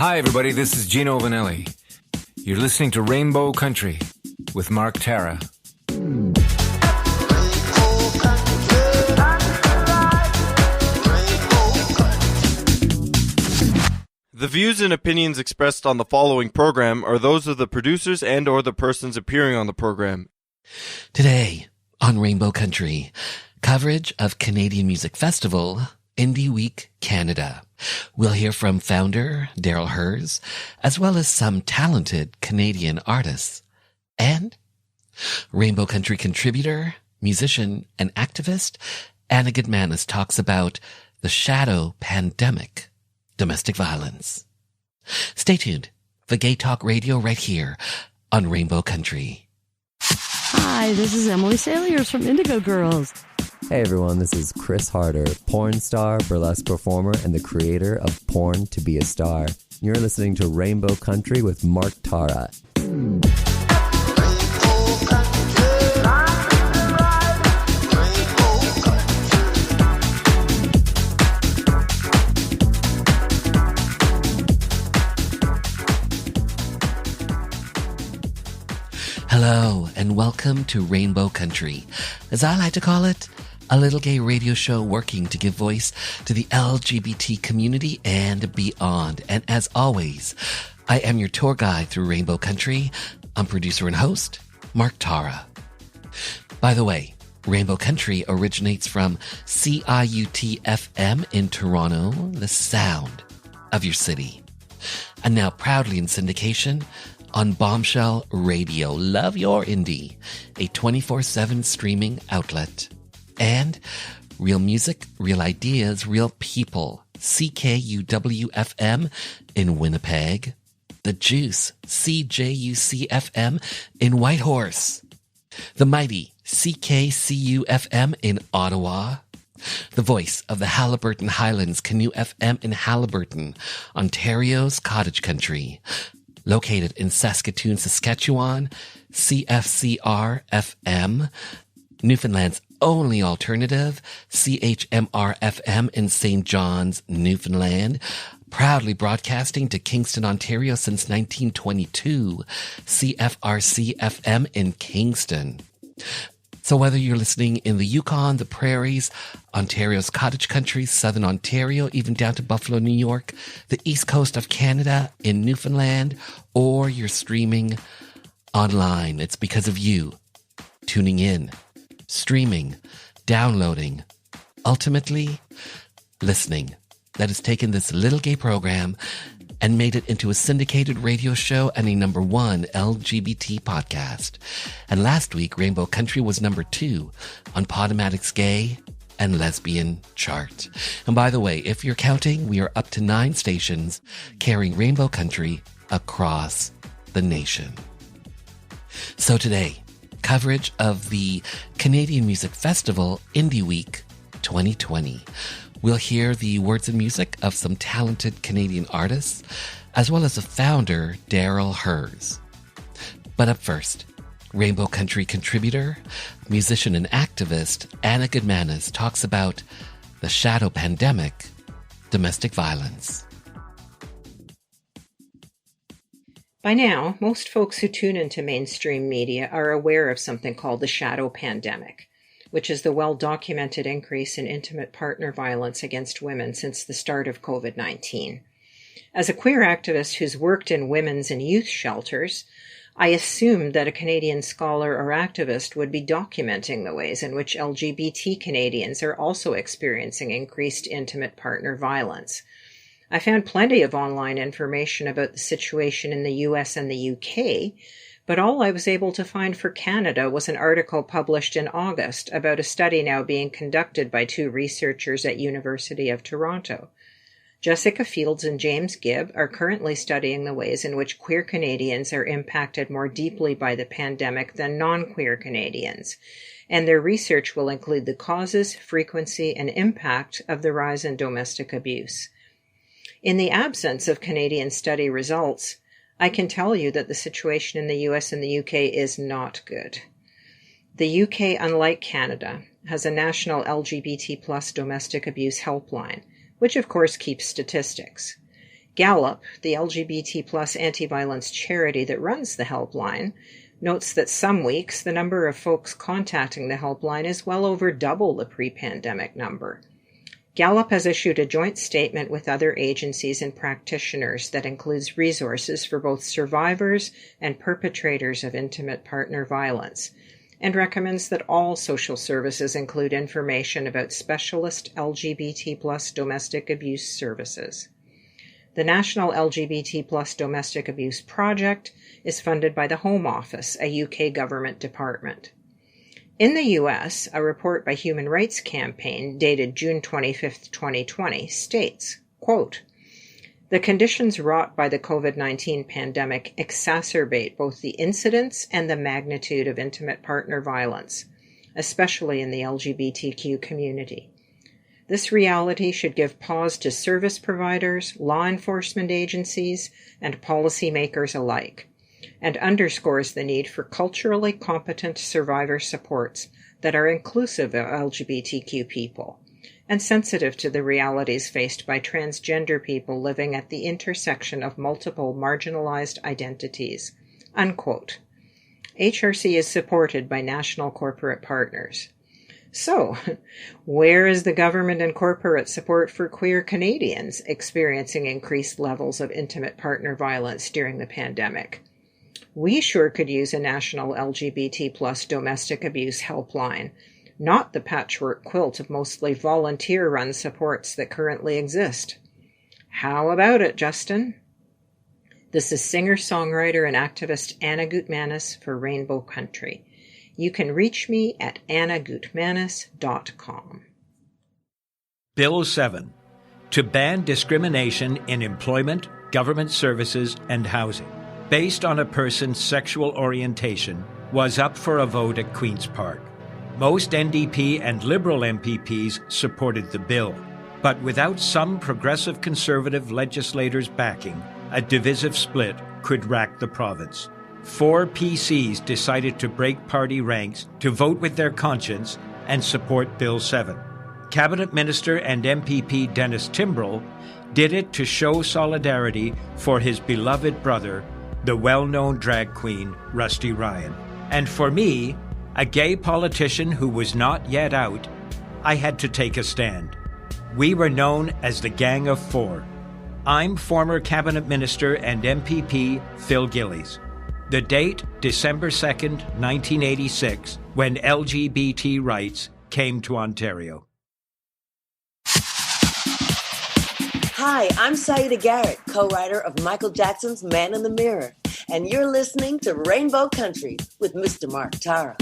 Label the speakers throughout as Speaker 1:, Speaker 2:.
Speaker 1: Hi, everybody. This is Gino Vanelli. You're listening to Rainbow Country with Mark Tara.
Speaker 2: The views and opinions expressed on the following program are those of the producers and or the persons appearing on the program.
Speaker 3: Today on Rainbow Country, coverage of Canadian Music Festival, Indie Week Canada. We'll hear from founder Daryl Hers, as well as some talented Canadian artists. And Rainbow Country contributor, musician, and activist Anna Goodmanis talks about the shadow pandemic, domestic violence. Stay tuned for Gay Talk Radio right here on Rainbow Country.
Speaker 4: Hi, this is Emily Saliers from Indigo Girls.
Speaker 5: Hey everyone, this is Chris Harder, porn star, burlesque performer, and the creator of Porn to Be a Star. You're listening to Rainbow Country with Mark Tara.
Speaker 3: Hello, and welcome to Rainbow Country. As I like to call it, a little gay radio show working to give voice to the LGBT community and beyond. And as always, I am your tour guide through Rainbow Country. I'm producer and host, Mark Tara. By the way, Rainbow Country originates from CIUT-FM in Toronto, the sound of your city. And now proudly in syndication on Bombshell Radio. Love your indie, a 24/7 streaming outlet. And real music, real ideas, real people. CKUW-FM in Winnipeg. The Juice, CJUC-FM in Whitehorse. The mighty CKCU-FM in Ottawa. The voice of the Haliburton Highlands, Canoe FM in Haliburton, Ontario's cottage country. Located in Saskatoon, Saskatchewan, CFCR-FM, Newfoundland's only alternative, CHMR-FM in St. John's, Newfoundland, proudly broadcasting to Kingston, Ontario since 1922, CFRC-FM in Kingston. So whether you're listening in the Yukon, the prairies, Ontario's cottage country, southern Ontario, even down to Buffalo, New York, the east coast of Canada, in Newfoundland, or you're streaming online, it's because of you tuning in, streaming, downloading, ultimately listening, that has taken this little gay program and made it into a syndicated radio show and a #1 LGBT podcast. And last week, Rainbow Country was #2 on Podomatic's Gay and Lesbian chart. And by the way, if you're counting, we are up to 9 stations carrying Rainbow Country across the nation. So today, coverage of the Canadian Music Festival Indie Week 2020. We'll hear the words and music of some talented Canadian artists, as well as the founder, Daryl Hers. But up first, Rainbow Country contributor, musician and activist Anna Goodmanis talks about the shadow pandemic, domestic violence.
Speaker 6: By now, most folks who tune into mainstream media are aware of something called the shadow pandemic, which is the well-documented increase in intimate partner violence against women since the start of COVID-19. As a queer activist who's worked in women's and youth shelters, I assumed that a Canadian scholar or activist would be documenting the ways in which LGBT Canadians are also experiencing increased intimate partner violence. I found plenty of online information about the situation in the US and the UK, but all I was able to find for Canada was an article published in August about a study now being conducted by 2 researchers at University of Toronto. Jessica Fields and James Gibb are currently studying the ways in which queer Canadians are impacted more deeply by the pandemic than non-queer Canadians, and their research will include the causes, frequency, and impact of the rise in domestic abuse. In the absence of Canadian study results, I can tell you that the situation in the US and the UK is not good. The UK, unlike Canada, has a national LGBT+ domestic abuse helpline, which of course keeps statistics. Gallup, the LGBT plus anti-violence charity that runs the helpline, notes that some weeks the number of folks contacting the helpline is well over double the pre-pandemic number. Gallup has issued a joint statement with other agencies and practitioners that includes resources for both survivors and perpetrators of intimate partner violence, and recommends that all social services include information about specialist LGBT plus domestic abuse services. The National LGBT plus Domestic Abuse Project is funded by the Home Office, a UK government department. In the US, a report by Human Rights Campaign dated June 25, 2020, states, quote, "The conditions wrought by the COVID-19 pandemic exacerbate both the incidence and the magnitude of intimate partner violence, especially in the LGBTQ community. This reality should give pause to service providers, law enforcement agencies, and policymakers alike, and underscores the need for culturally competent survivor supports that are inclusive of LGBTQ people and sensitive to the realities faced by transgender people living at the intersection of multiple marginalized identities." Unquote. HRC is supported by national corporate partners. So, where is the government and corporate support for queer Canadians experiencing increased levels of intimate partner violence during the pandemic? We sure could use a national LGBT plus domestic abuse helpline, not the patchwork quilt of mostly volunteer-run supports that currently exist. How about it, Justin? This is singer-songwriter and activist Anna Gutmanis for Rainbow Country. You can reach me at annagutmanis.com.
Speaker 7: Bill 7, to ban discrimination in employment, government services, and housing based on a person's sexual orientation, was up for a vote at Queen's Park. Most NDP and Liberal MPPs supported the bill, but without some progressive Conservative legislators backing, a divisive split could rack the province. 4 PCs decided to break party ranks to vote with their conscience and support Bill 7. Cabinet Minister and MPP Dennis Timbrell did it to show solidarity for his beloved brother, the well-known drag queen Rusty Ryan. And for me, a gay politician who was not yet out, I had to take a stand. We were known as the Gang of Four. I'm former Cabinet Minister and MPP Phil Gillies. The date, December 2nd, 1986, when LGBT rights came to Ontario.
Speaker 8: Hi, I'm Saida Garrett, co-writer of Michael Jackson's Man in the Mirror, and you're listening to Rainbow Country with Mr. Mark Tara.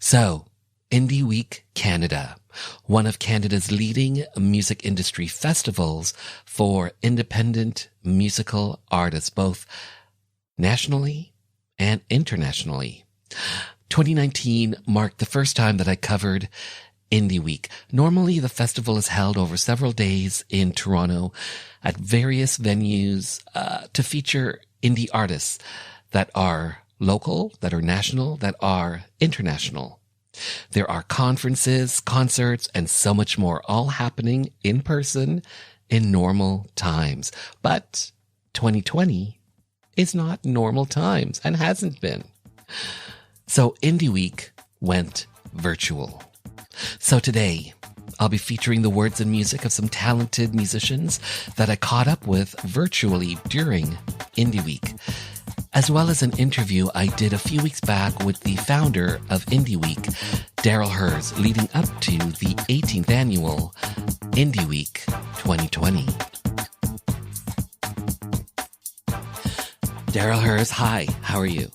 Speaker 3: So, Indie Week Canada, one of Canada's leading music industry festivals for independent musical artists, both nationally and internationally. 2019 marked the first time that I covered Indie Week. Normally, the festival is held over several days in Toronto at various venues to feature indie artists that are local, that are national, that are international. There are conferences, concerts, and so much more, all happening in person in normal times. But 2020 is not normal times and hasn't been. So Indie Week went virtual. So today, I'll be featuring the words and music of some talented musicians that I caught up with virtually during Indie Week, as well as an interview I did a few weeks back with the founder of Indie Week, Daryl Hers, leading up to the 18th annual Indie Week 2020. Daryl Hers, hi, how are you?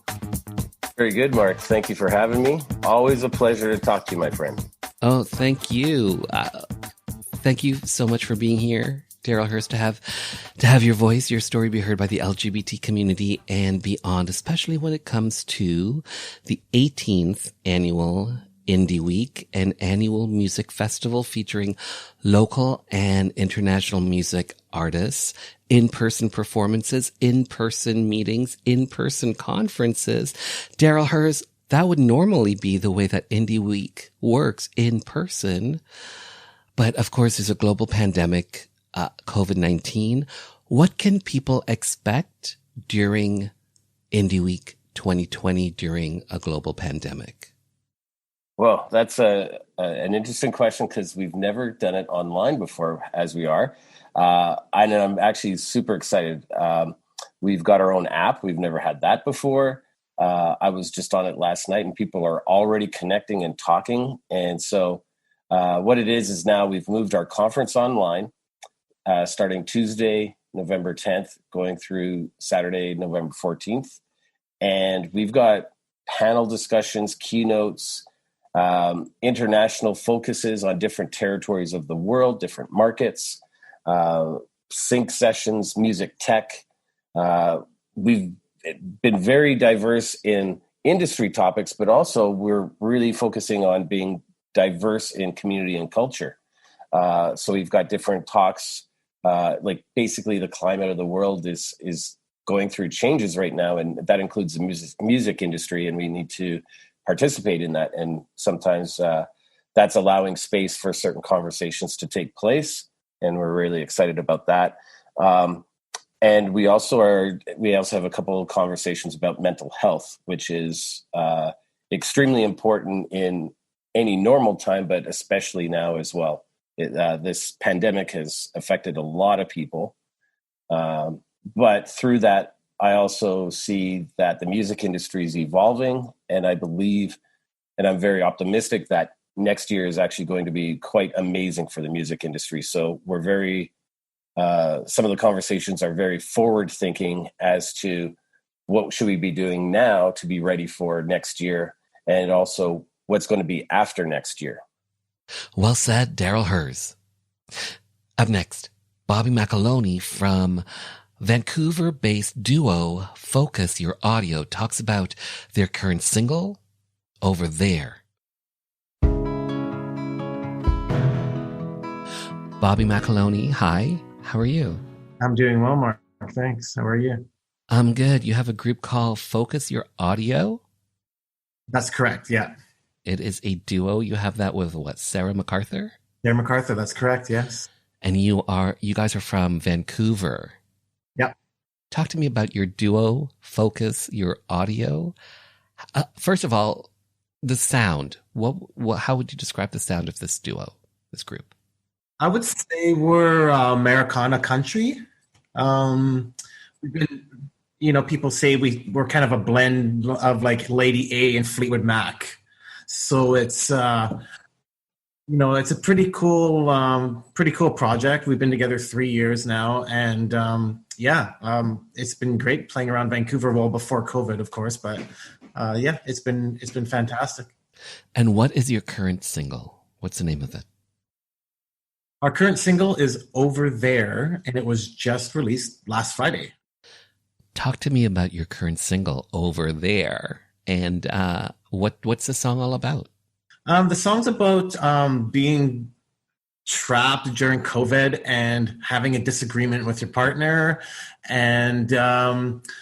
Speaker 9: Very good, Mark. Thank you for having me. Always a pleasure to talk to you, my friend.
Speaker 3: Oh, thank you. Thank you so much for being here, Daryl Hers, to have To have your voice, your story be heard by the LGBT community and beyond, especially when it comes to the 18th annual Indie Week, an annual music festival featuring local and international music artists, in-person performances, in-person meetings, in-person conferences. Daryl Hers, that would normally be the way that Indie Week works, in person. But of course, there's a global pandemic, COVID-19. What can people expect during Indie Week 2020 during a global pandemic?
Speaker 9: Well, that's an interesting question because we've never done it online before, as we are. And I'm actually super excited. We've got our own app. We've never had that before. I was just on it last night, and people are already connecting and talking. And so what it is now we've moved our conference online starting Tuesday, November 10th, going through Saturday, November 14th. And we've got panel discussions, keynotes, international focuses on different territories of the world, different markets, sync sessions, music tech. We've been very diverse in industry topics, but also we're really focusing on being diverse in community and culture. So we've got different talks, like basically the climate of the world is going through changes right now, and that includes the music industry, and we need to participate in that. And sometimes that's allowing space for certain conversations to take place, and we're really excited about that. And we also have a couple of conversations about mental health, which is extremely important in any normal time, but especially now as well. This pandemic has affected a lot of people. But through that, I also see that the music industry is evolving, and I believe, and I'm very optimistic that next year is actually going to be quite amazing for the music industry. So we're some of the conversations are very forward thinking as to what should we be doing now to be ready for next year, and also what's going to be after next year.
Speaker 3: Well said, Daryl Hers. Up next, Bobby McAloney from Vancouver-based duo Focus Your Audio talks about their current single, Over There. Bobby McAloney, hi. How are you?
Speaker 10: I'm doing well, Mark. Thanks. How are you?
Speaker 3: I'm good. You have a group called Focus Your Audio?
Speaker 10: That's correct, yeah.
Speaker 3: It is a duo. You have that with what, Sarah MacArthur?
Speaker 10: Sarah MacArthur, that's correct, yes.
Speaker 3: And you guys are from Vancouver.
Speaker 10: Yep.
Speaker 3: Talk to me about your duo, Focus Your Audio. First of all, the sound. How would you describe the sound of this duo, this group?
Speaker 10: I would say we're Americana country. We've been, people say we're kind of a blend of like Lady A and Fleetwood Mac. So it's, it's a pretty cool project. We've been together 3 years now, and it's been great playing around Vancouver. Well, before COVID, of course, but it's been fantastic.
Speaker 3: And what is your current single? What's the name of it?
Speaker 10: Our current single is Over There, and it was just released last Friday.
Speaker 3: Talk to me about your current single, Over There, and what's the song all about?
Speaker 10: The song's about being trapped during COVID and having a disagreement with your partner, and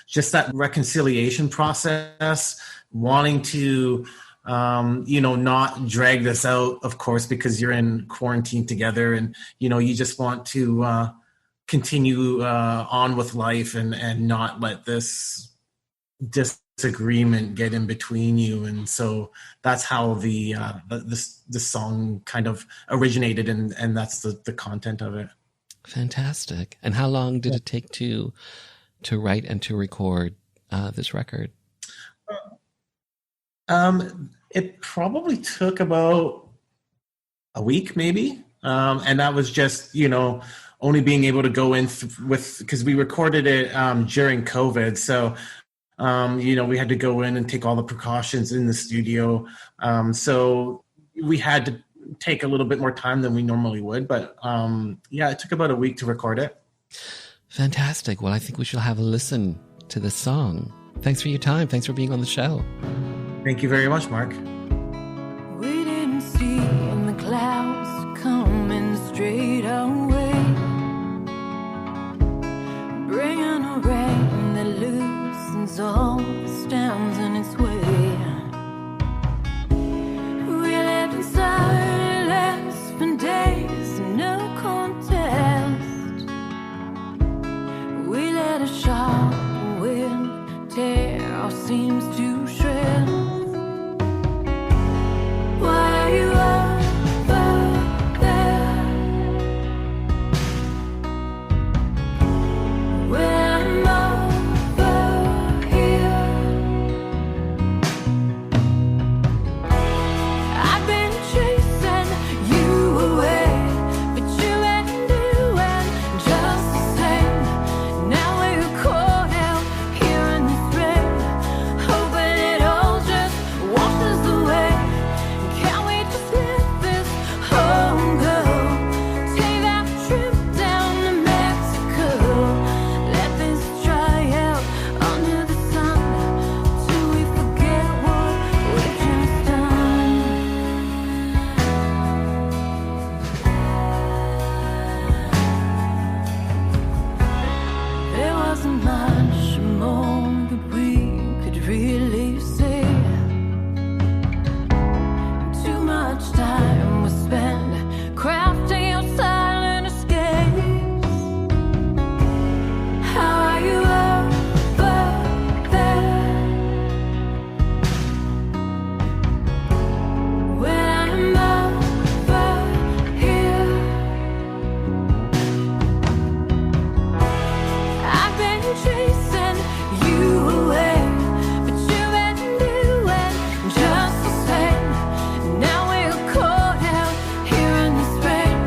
Speaker 10: just that reconciliation process, wanting to not drag this out, of course, because you're in quarantine together, and you just want to continue on with life and not let this disagreement get in between you. And so that's how the song kind of originated, and that's the content of it.
Speaker 3: Fantastic. And how long did it take to write and to record this record?
Speaker 10: It probably took about a week, maybe. And that was just, only being able to go in because we recorded it during COVID. So, we had to go in and take all the precautions in the studio. So we had to take a little bit more time than we normally would. But it took about a week to record it.
Speaker 3: Fantastic. Well, I think we should have a listen to this song. Thanks for your time. Thanks for being on the show.
Speaker 10: Thank you very much, Mark.
Speaker 11: We didn't see the clouds coming straight away, bringing a rain that loosens all the stems in its way. We lived in silence for days, no contest. We let a sharp wind tear our seams to shreds. Why are you over there? When I'm over here, I've been chasing you away, but you ain't doing just the same. Now we're caught out here in this rain, hoping it all just washes away. Can we just let this home go? Take that trip down to Mexico. Let this dry out under the sun till we forget what we've just done. There wasn't much more that we could really say. Too much time was spent crafting your silent escapes. How are you over there? When I'm over here, I've been chasing you away, but you ain't doing just the same. Now we're caught out here in this rain,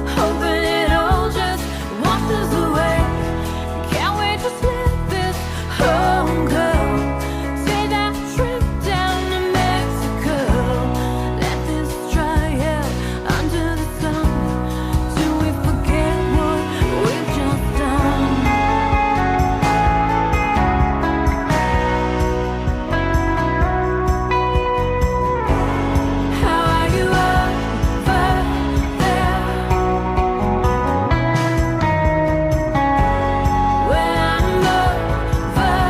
Speaker 11: hoping it all just washes away. Can we just let this home go? Take that trip down to Mexico. Let this dry out under the sun till we forget what we've just done. How are you over there? When I'm over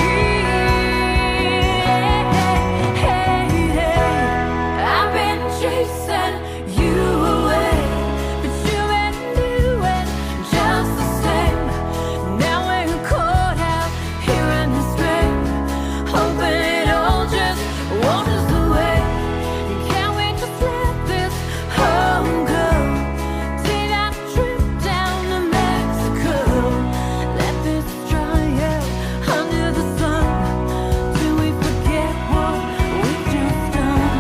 Speaker 11: here, I've been chasing you away, but you ain't doing just the same. Now we're caught out here in this rain, hoping it all just washes away. Can we just let this home go? Take that trip down to Mexico. Let this dry out under the sun till we forget what we've just done.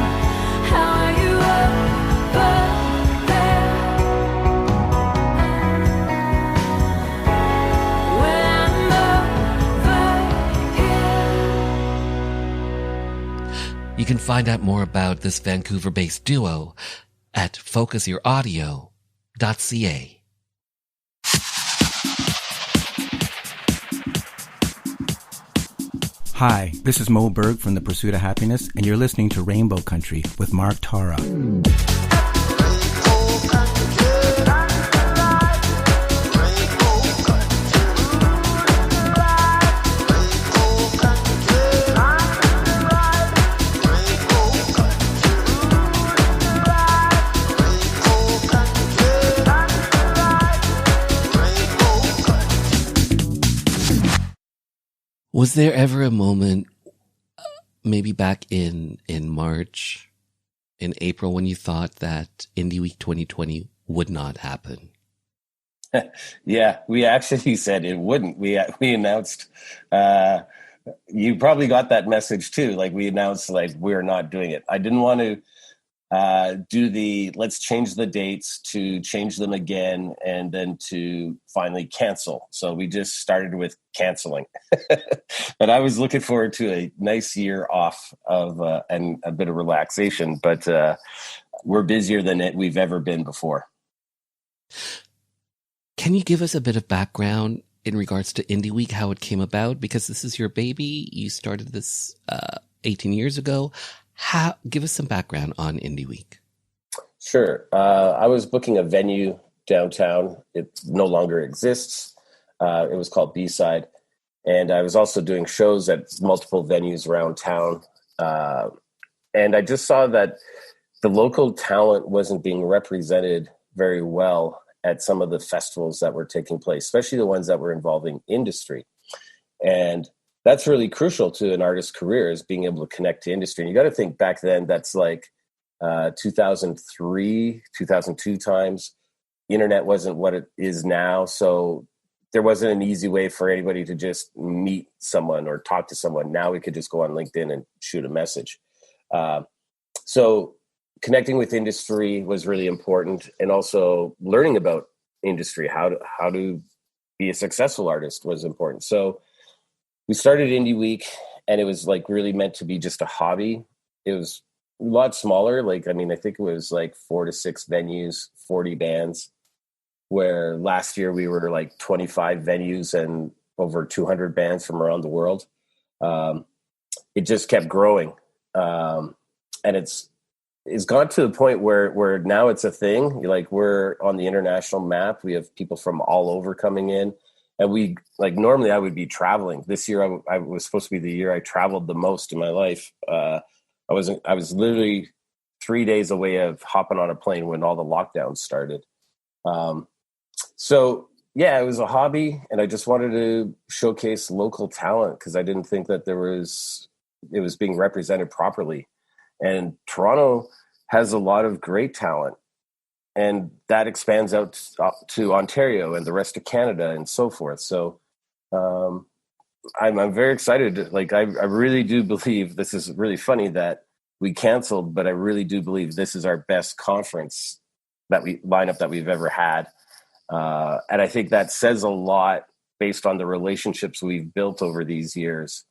Speaker 11: How are you over there? When I'm over here.
Speaker 3: You can find out more about this Vancouver-based duo at focusyouraudio.ca.
Speaker 12: Hi, this is Mo Berg from The Pursuit of Happiness, and you're listening to Rainbow Country with Mark Tara.
Speaker 3: Was there ever a moment, maybe back in March, in April, when you thought that Indie Week 2020 would not happen?
Speaker 9: Yeah, we actually said it wouldn't. We announced. You probably got that message too. Like, we announced, like, we're not doing it. I didn't want to do the let's change the dates to change them again and then to finally cancel. So we just started with canceling. But I was looking forward to a nice year off of and a bit of relaxation. But we're busier than we've ever been before.
Speaker 3: Can you give us a bit of background in regards to Indie Week, how it came about? Because this is your baby. You started this 18 years ago. Give us some background on Indie Week.
Speaker 9: Sure. I was booking a venue downtown. It no longer exists. It was called B-Side. And I was also doing shows at multiple venues around town. And I just saw that the local talent wasn't being represented very well at some of the festivals that were taking place, especially the ones that were involving industry. And that's really crucial to an artist's career, is being able to connect to industry. And you got to think back then, that's like 2003, 2002 times. Internet wasn't what it is now. So there wasn't an easy way for anybody to just meet someone or talk to someone. Now we could just go on LinkedIn and shoot a message. So connecting with industry was really important, and also learning about industry, how to be a successful artist was important. So we started Indie Week, and it was like really meant to be just a hobby. It was a lot smaller. I think it was like 4 to 6 venues, 40 bands, where last year we were like 25 venues and over 200 bands from around the world. It just kept growing. And it's gone to the point where now it's a thing. Like, we're on the international map. We have people from all over coming in. And we, normally I would be traveling. This year I was supposed to be the year I traveled the most in my life. I was literally 3 days away of hopping on a plane when all the lockdowns started. So yeah, it was a hobby, and I just wanted to showcase local talent, because I didn't think that it was being represented properly. And Toronto has a lot of great talent, and that expands out to Ontario and the rest of Canada and so forth. So I'm very excited. I really do believe, this is really funny that we canceled, but I really do believe this is our best conference lineup that we've ever had. And I think that says a lot based on the relationships we've built over these years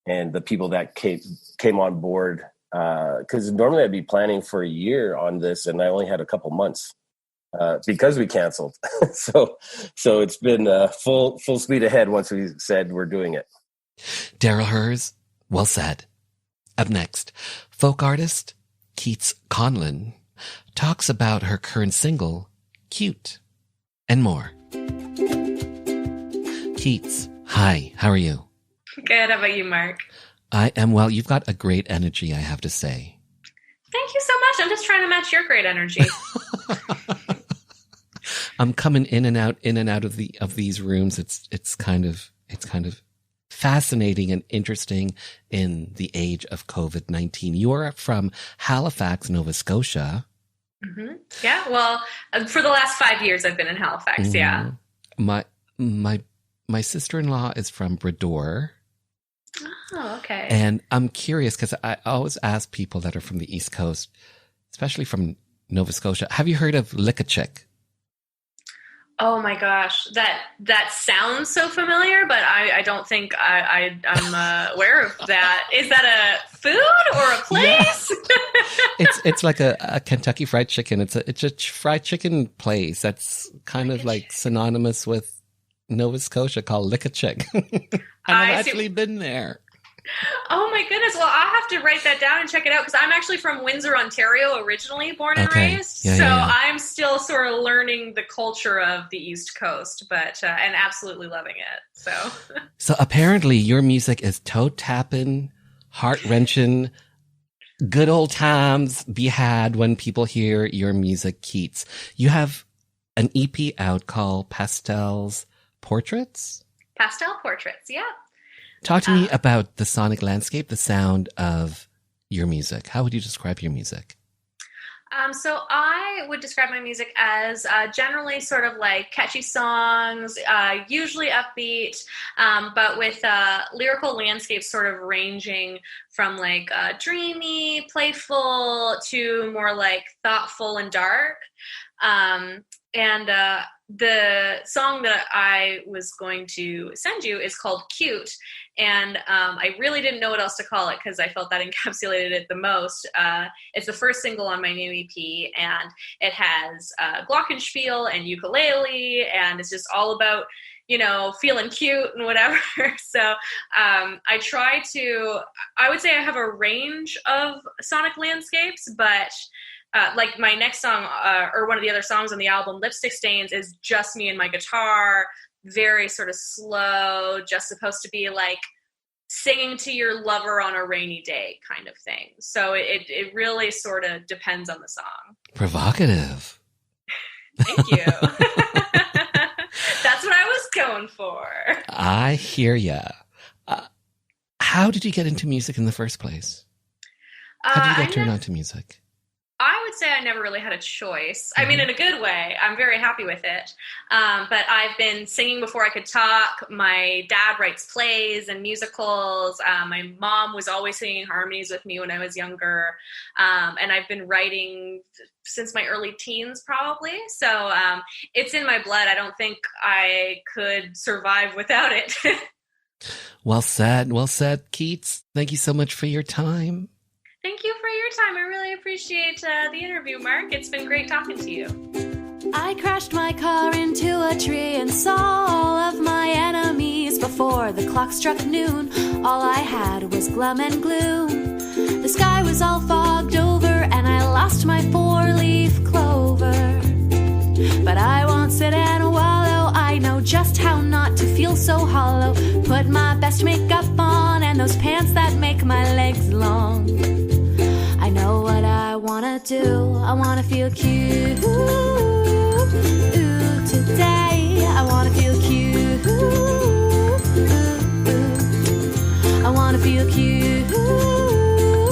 Speaker 9: and the people that came on board. Because normally I'd be planning for a year on this, and I only had a couple months because we canceled. So it's been full speed ahead once we said we're doing it.
Speaker 3: Daryl Hers, well said. Up next, folk artist Keats Conlon talks about her current single, Cute, and more. Keats, hi, how are you?
Speaker 13: Good, how about you, Mark?
Speaker 3: I am well. You've got a great energy, I have to say.
Speaker 13: Thank you so much. I'm just trying to match your great energy.
Speaker 3: I'm coming in and out of these rooms. It's kind of fascinating and interesting in the age of COVID-19. You are from Halifax, Nova Scotia.
Speaker 13: Mm-hmm. Yeah, well, for the last 5 years I've been in Halifax.
Speaker 3: Mm-hmm.
Speaker 13: Yeah.
Speaker 3: My sister-in-law is from Brador.
Speaker 13: Oh, okay.
Speaker 3: And I'm curious, because I always ask people that are from the East Coast, especially from Nova Scotia, have you heard of Lick-a-Chick?
Speaker 13: Oh my gosh, that sounds so familiar, but I don't think I'm aware of that. Is that a food or a place?
Speaker 3: Yeah. It's like a Kentucky Fried Chicken. It's a fried chicken place that's kind of like synonymous with Nova Scotia, called Lick-a-Chick. I've actually been there.
Speaker 13: Oh my goodness. Well, I'll have to write that down and check it out, because I'm actually from Windsor, Ontario, originally born and raised.
Speaker 3: Yeah,
Speaker 13: so
Speaker 3: yeah.
Speaker 13: I'm still sort of learning the culture of the East Coast, but and absolutely loving it.
Speaker 3: So apparently your music is toe-tapping, heart-wrenching, good old times be had when people hear your music, Keats. You have an EP out called Pastel Portraits?
Speaker 13: Pastel Portraits, yeah.
Speaker 3: Talk to me about the sonic landscape, the sound of your music. How would you describe your music?
Speaker 13: So I would describe my music as generally sort of like catchy songs, usually upbeat, but with lyrical landscapes sort of ranging from like dreamy, playful to more like thoughtful and dark. And the song that I was going to send you is called Cute. And I really didn't know what else to call it because I felt that encapsulated it the most. It's the first single on my new EP, and it has glockenspiel and ukulele, and it's just all about, feeling cute and whatever. So I would say I have a range of sonic landscapes, but like my next song, or one of the other songs on the album, Lipstick Stains, is just me and my guitar, very sort of slow, just supposed to be like singing to your lover on a rainy day kind of thing. So it really sort of depends on the song.
Speaker 3: Provocative.
Speaker 13: Thank you. That's what I was going for.
Speaker 3: I hear ya. How did you get into music in the first place? How did you get turned on to music?
Speaker 13: I would say I never really had a choice. I mean, in a good way. I'm very happy with it. But I've been singing before I could talk. My dad writes plays and musicals. My mom was always singing harmonies with me when I was younger. And I've been writing since my early teens, probably. So it's in my blood. I don't think I could survive without it.
Speaker 3: Well said. Well said, Keats. Thank you so much for your time.
Speaker 13: Thank you for your time. I really appreciate the interview, Mark. It's been great talking to you.
Speaker 11: I crashed my car into a tree and saw all of my enemies before the clock struck noon. All I had was glum and gloom. The sky was all fogged over and I lost my four-leaf clover. But I won't sit and wallow. I know just how not to feel so hollow. Put my best makeup on and those pants that make my legs long. I know what I wanna do. I wanna feel cute. Ooh, today I wanna feel cute. Ooh, I wanna feel cute. Ooh,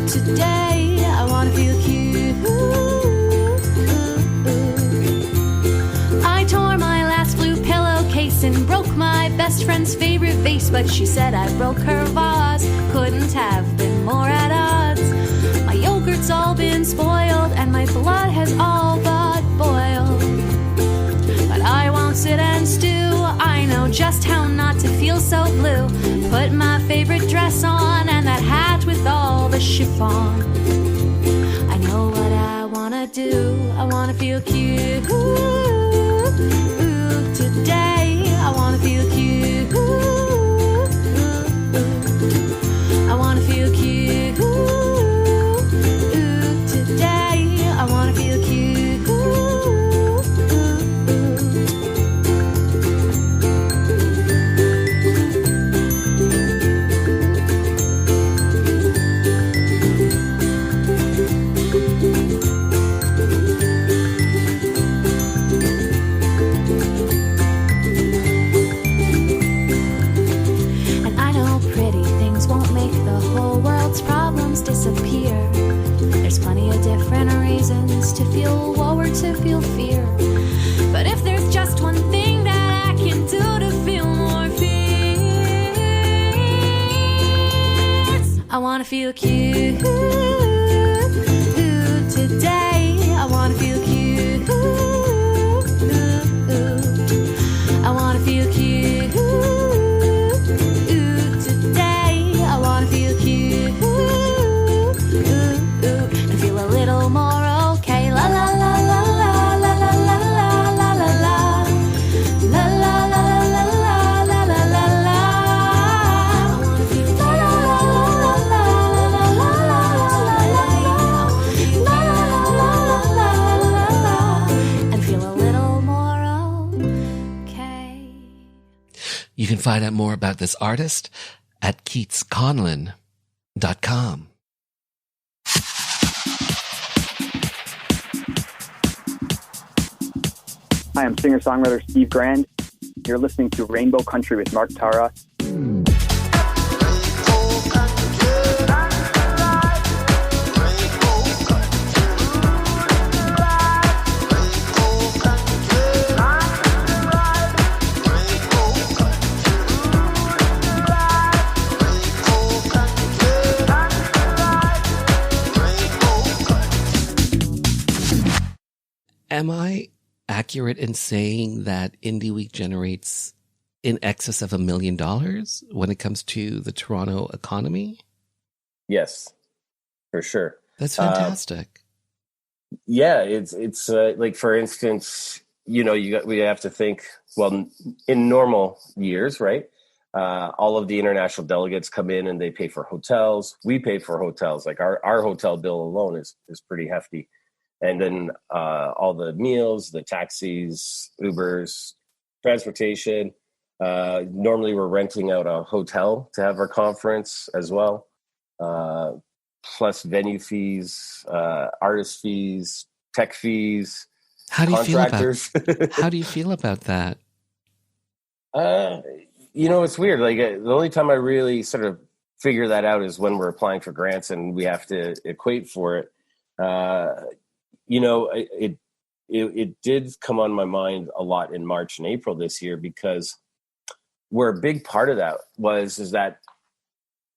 Speaker 11: today I wanna feel cute. I tore my last blue pillowcase and broke my best friend's favorite vase, but she said I broke her vase. Couldn't have been more at odds. My yogurt's all been spoiled and my blood has all but boiled. But I won't sit and stew. I know just how not to feel so blue. Put my favorite dress on and that hat with all the chiffon. I know what I wanna do. I wanna feel cute. Ooh, today I wanna feel cute. I wanna feel cute. Today I wanna feel cute. And I know pretty things won't make the whole world's problems disappear. There's plenty of different reasons to feel woe or to feel fear. But if there's just one thing that I can do to feel more fierce, I wanna feel cute. Today I wanna feel cute. I wanna feel cute. Today I wanna feel cute. And feel a little more okay. La la la la la la la la la la la la. La la la la la la la la la. La la la la la la la la. And feel a little more okay.
Speaker 3: You can find out more about this artist at keatsconlin.com.
Speaker 14: Hi, I'm singer-songwriter Steve Grand. You're listening to Rainbow Country with Mark Tara.
Speaker 3: Am I accurate in saying that Indie Week generates in excess of $1 million when it comes to the Toronto economy?
Speaker 9: Yes, for sure.
Speaker 3: That's fantastic.
Speaker 9: Yeah, it's like, for instance, we have to think, well, in normal years, right? All of the international delegates come in and they pay for hotels. We pay for hotels. Like our hotel bill alone is pretty hefty. And then all the meals, the taxis, Ubers, transportation. Normally we're renting out a hotel to have our conference as well. Plus venue fees, artist fees, tech fees, contractors.
Speaker 3: How do you feel about that?
Speaker 9: It's weird. Like the only time I really sort of figure that out is when we're applying for grants and we have to equate for it. It did come on my mind a lot in March and April this year, because where a big part of that is that,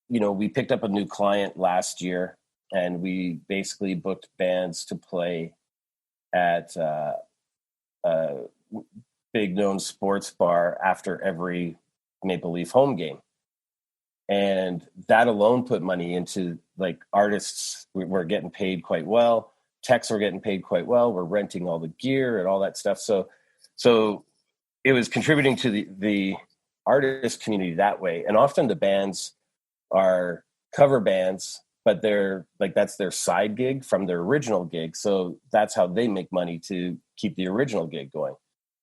Speaker 9: we picked up a new client last year and we basically booked bands to play at a big known sports bar after every Maple Leaf home game. And that alone put money into, like, artists were getting paid quite well. Techs were getting paid quite well. We're renting all the gear and all that stuff. So it was contributing to the artist community that way. And often the bands are cover bands, but they're like, that's their side gig from their original gig. So that's how they make money to keep the original gig going.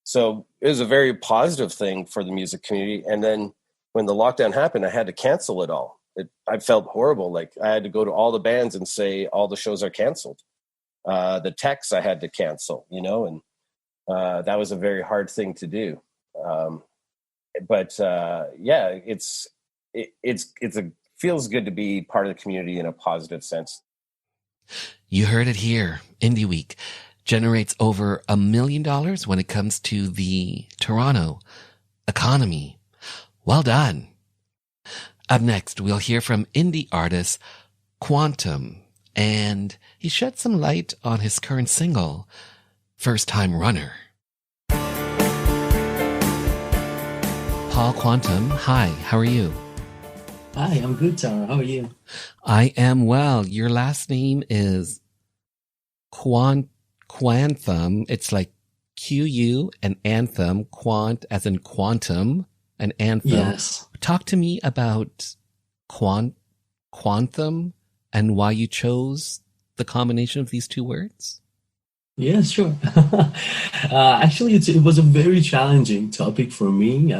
Speaker 9: So it was a very positive thing for the music community. And then when the lockdown happened, I had to cancel it all. I felt horrible. Like I had to go to all the bands and say all the shows are canceled. The techs I had to cancel, and that was a very hard thing to do. It feels good to be part of the community in a positive sense.
Speaker 3: You heard it here. Indie Week generates over $1 million when it comes to the Toronto economy. Well done. Up next, we'll hear from indie artist Quantum, and he shed some light on his current single, First Time Runner. Paul Quantum, hi, how are you?
Speaker 15: Hi, I'm good, Tara. How are you?
Speaker 3: I am well. Your last name is Quantum. It's like Q-U and anthem, quant as in quantum, and anthem.
Speaker 15: Yes.
Speaker 3: Talk to me about quantum and why you chose the combination of these two words.
Speaker 15: Yeah, sure. Actually, it was a very challenging topic for me.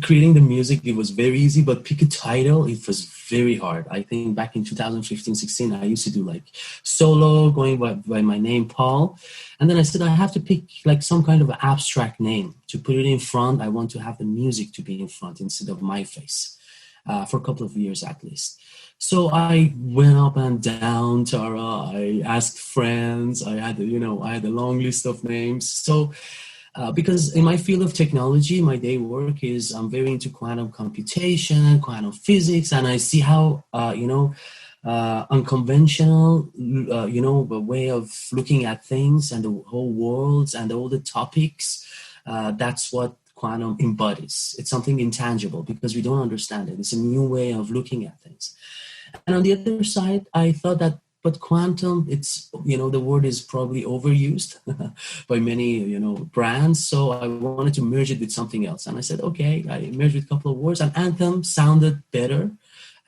Speaker 15: Creating the music, it was very easy, but pick a title, it was very hard. I think back in 2015-16, I used to do like solo, going by my name, Paul. And then I said, I have to pick like some kind of abstract name to put it in front. I want to have the music to be in front instead of my face for a couple of years at least. So I went up and down, Tara. I asked friends. I had a long list of names. So because in my field of technology, my day work is I'm very into quantum computation, quantum physics, and I see how unconventional way of looking at things and the whole worlds and all the topics. That's what quantum embodies. It's something intangible because we don't understand it. It's a new way of looking at things. And on the other side, I thought that, but quantum, it's, the word is probably overused by many, brands. So I wanted to merge it with something else. And I said, okay, I merged with a couple of words, and anthem sounded better.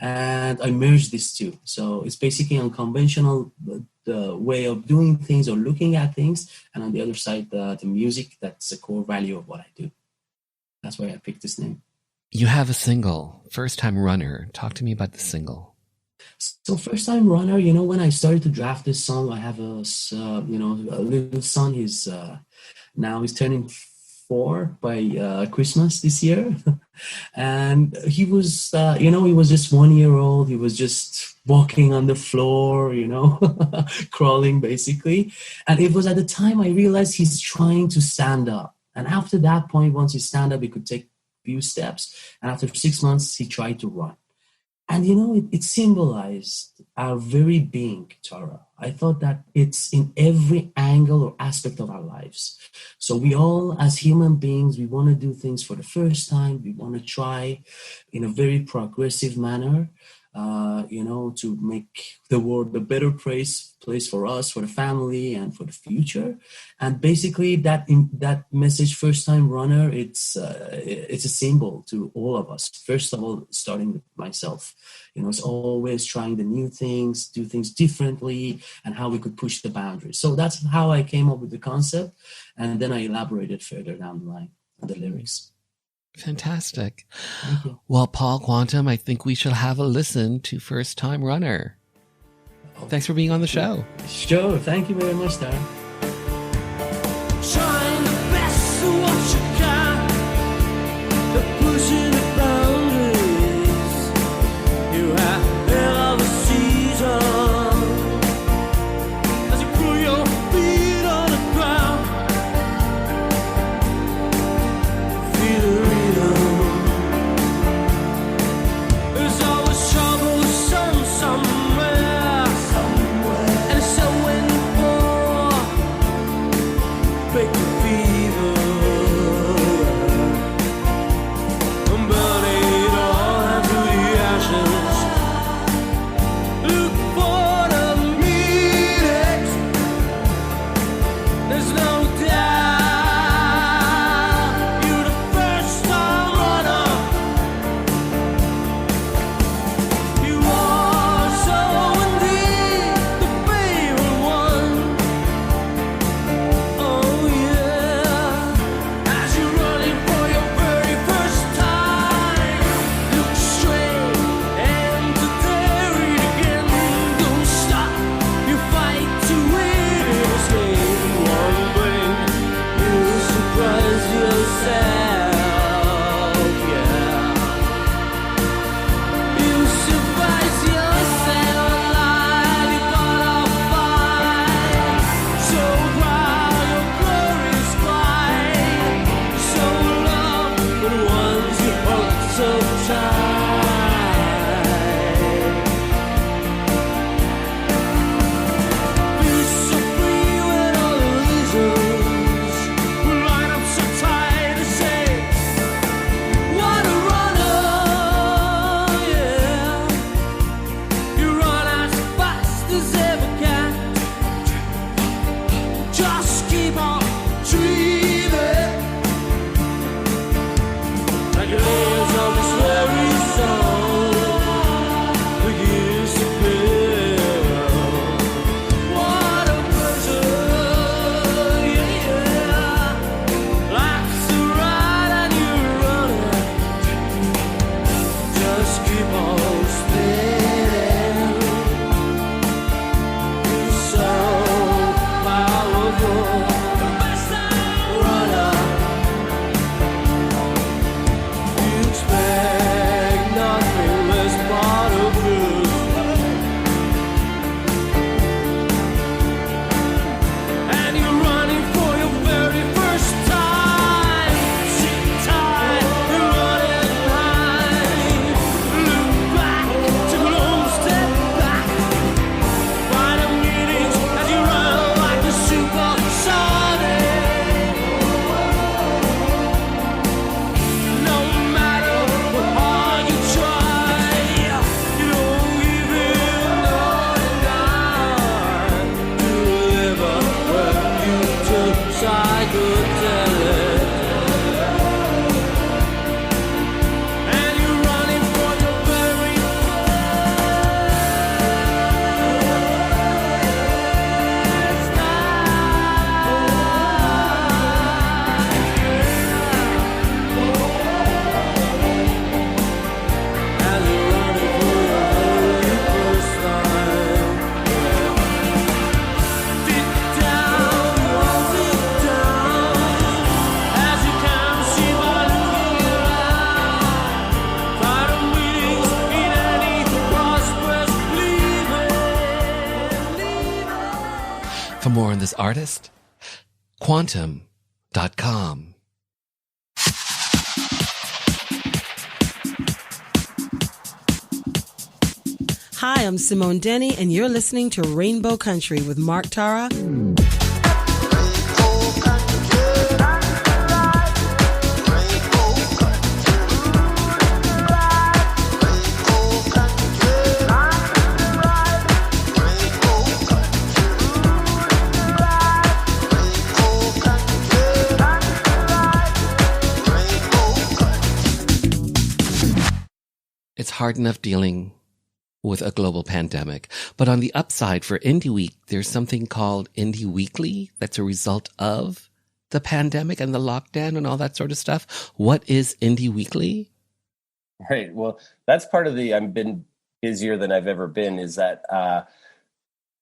Speaker 15: And I merged these two. So it's basically unconventional the way of doing things or looking at things. And on the other side, the music, that's the core value of what I do. That's why I picked this name.
Speaker 3: You have a single, First Time Runner. Talk to me about the single.
Speaker 15: So First Time Runner, when I started to draft this song, I have a little son. He's turning 4 by Christmas this year. And he was, he was just 1 year old. He was just walking on the floor, crawling basically. And it was at the time I realized he's trying to stand up. And after that point, once he stand up, he could take a few steps. And after 6 months, he tried to run. And it symbolized our very being, Tara. I thought that it's in every angle or aspect of our lives. So we all, as human beings, we want to do things for the first time. We want to try in a very progressive manner, to make the world a better place for us, for the family, and for the future. And basically, that message, first time runner, it's a symbol to all of us. First of all, starting with myself, it's always trying the new things, do things differently, and how we could push the boundaries. So that's how I came up with the concept, and then I elaborated further down the line on the lyrics.
Speaker 3: Fantastic.
Speaker 15: Thank you.
Speaker 3: Well, Paul Quantum, I think we should have a listen to First Time Runner. Thanks for being on the show.
Speaker 15: Sure. Thank you very much, Darren.
Speaker 11: Trying the best of what you got, the pushing the boundaries. You have hell of a season as you put your feet on the ground. Feel the rhythm. There's always trouble somewhere, and so when you pour, break the fever. I'm burning it all into the ashes. Look for the meaning. There's no doubt you're the first time runner. You are so indeed the favorite one. Oh yeah, as you're running for your very first time, look straight and to dare it again. Don't stop, you fight to win this game. One way, you surprise yourself, yeah. You surprise yourself like you got a fight. So proud your glory's bright. So love the ones you hold so tight. Be so free when all the reasons line up so tight to say, what a runner, yeah. You run as fast as ever can. Just keep on dreaming. Like the layers of this very song begins to build. What a pleasure, yeah. Life's a ride and you're running. Just keep on spinning. You're so powerful. Runner. You expect nothing less but a blues. And you're running for your very first time. Sit tight, you're running high. Look back, take a long step back. Find a meaning as you run like a supersonic. No matter what hard you try, you don't even know the time to deliver when you took psychedelics. And you're running for your very first as you're running for your very first time. Deep down, deep down, as you can see by looking around. Find a meaning in any prosperous believing.
Speaker 3: For more on this artist, quantum.com.
Speaker 16: Hi, I'm Simone Denny, and you're listening to Rainbow Country with Mark Tara.
Speaker 3: It's hard enough dealing with a global pandemic. But on the upside for Indie Week, there's something called Indie Weekly that's a result of the pandemic and the lockdown and all that sort of stuff. What is Indie Weekly?
Speaker 9: Right. Well, that's part of the I've been busier than I've ever been is that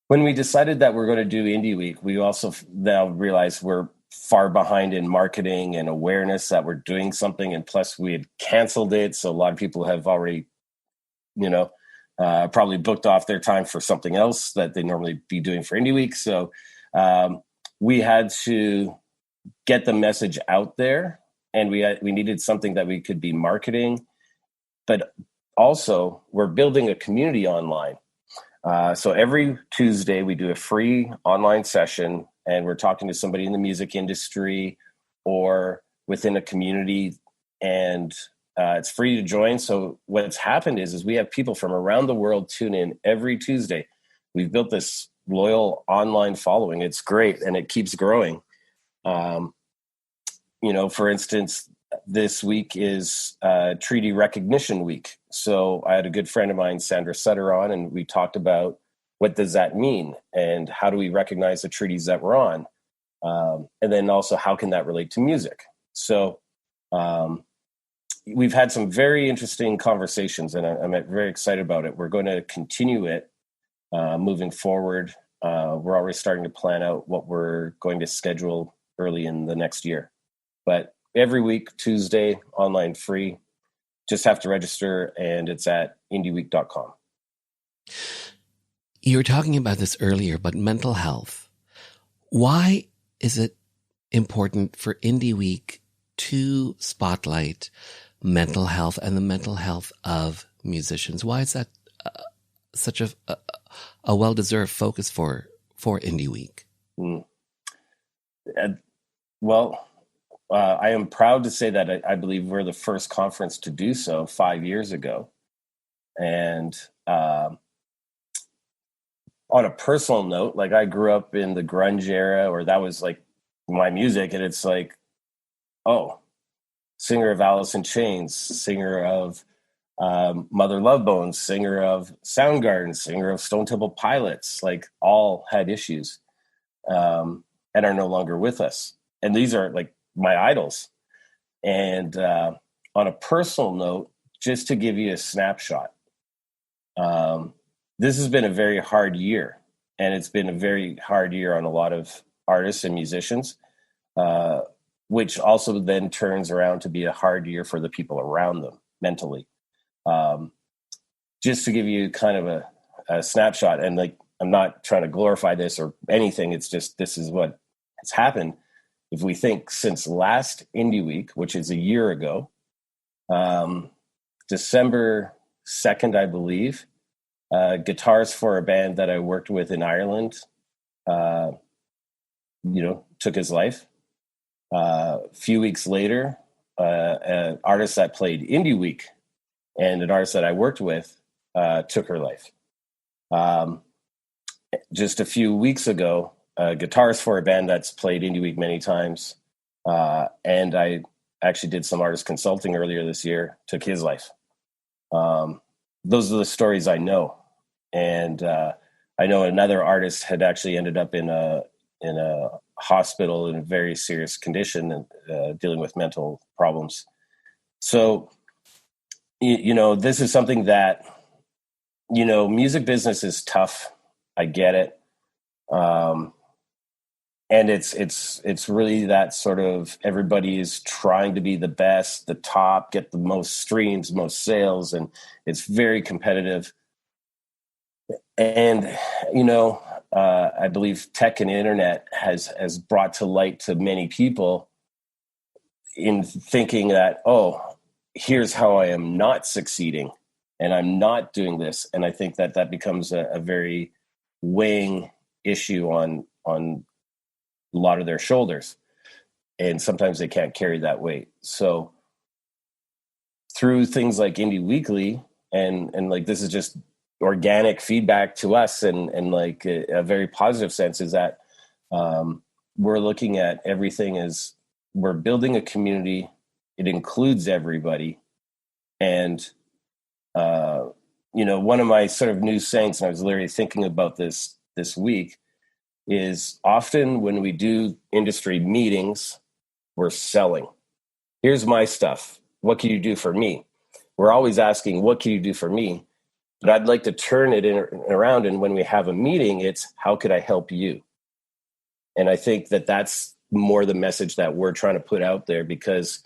Speaker 9: when we decided that we're going to do Indie Week, we also now realize we're far behind in marketing and awareness that we're doing something. And plus we had canceled it. So a lot of people have already, probably booked off their time for something else that they normally be doing for Indie Week. So we had to get the message out there, and we needed something that we could be marketing, but also we're building a community online. So every Tuesday we do a free online session, and we're talking to somebody in the music industry or within a community, and it's free to join. So what's happened is we have people from around the world tune in every Tuesday. We've built this loyal online following. It's great, and it keeps growing. For instance, this week is Treaty Recognition Week. So I had a good friend of mine, Sandra Sutter, on, and we talked about what does that mean and how do we recognize the treaties that we're on? And then also how can that relate to music? So we've had some very interesting conversations, and I'm very excited about it. We're going to continue it moving forward. We're already starting to plan out what we're going to schedule early in the next year. But every week, Tuesday, online free. Just have to register, and it's at indieweek.com.
Speaker 3: You were talking about this earlier, but mental health. Why is it important for Indie Week to spotlight mental health and the mental health of musicians? Why is that such a well-deserved focus for Indie Week?
Speaker 9: I am proud to say that I believe we're the first conference to do so 5 years ago. And on a personal note, like I grew up in the grunge era, or that was like my music. And it's like, singer of Alice in Chains, singer of Mother Love Bones, singer of Soundgarden, singer of Stone Temple Pilots, like all had issues and are no longer with us. And these are like my idols. And on a personal note, just to give you a snapshot, this has been a very hard year, and it's been a very hard year on a lot of artists and musicians, which also then turns around to be a hard year for the people around them mentally. Just to give you kind of a snapshot, and like, I'm not trying to glorify this or anything. It's just, this is what has happened. If we think since last Indie Week, which is a year ago, December 2nd, I believe, guitars for a band that I worked with in Ireland, took his life. A few weeks later, an artist that played Indie Week and an artist that I worked with took her life. Just a few weeks ago, guitarist for a band that's played Indie Week many times, and I actually did some artist consulting earlier this year, took his life. Those are the stories I know. And I know another artist had actually ended up in a hospital in a very serious condition and dealing with mental problems. So, this is something that, music business is tough. I get it. And it's really that sort of, everybody is trying to be the best, the top, get the most streams, most sales, and it's very competitive. And, I believe tech and internet has brought to light to many people in thinking that, here's how I am not succeeding. and I'm not doing this. And I think that becomes a very weighing issue on a lot of their shoulders. And sometimes they can't carry that weight. So through things like Indie Weekly, and like, this is just organic feedback to us, and like a very positive sense, is that we're looking at everything as we're building a community. It includes everybody. And, one of my sort of new sayings, and I was literally thinking about this week, is often when we do industry meetings, we're selling. Here's my stuff. What can you do for me? We're always asking, what can you do for me? But I'd like to turn it around. And when we have a meeting, it's, how could I help you? And I think that's more the message that we're trying to put out there, because,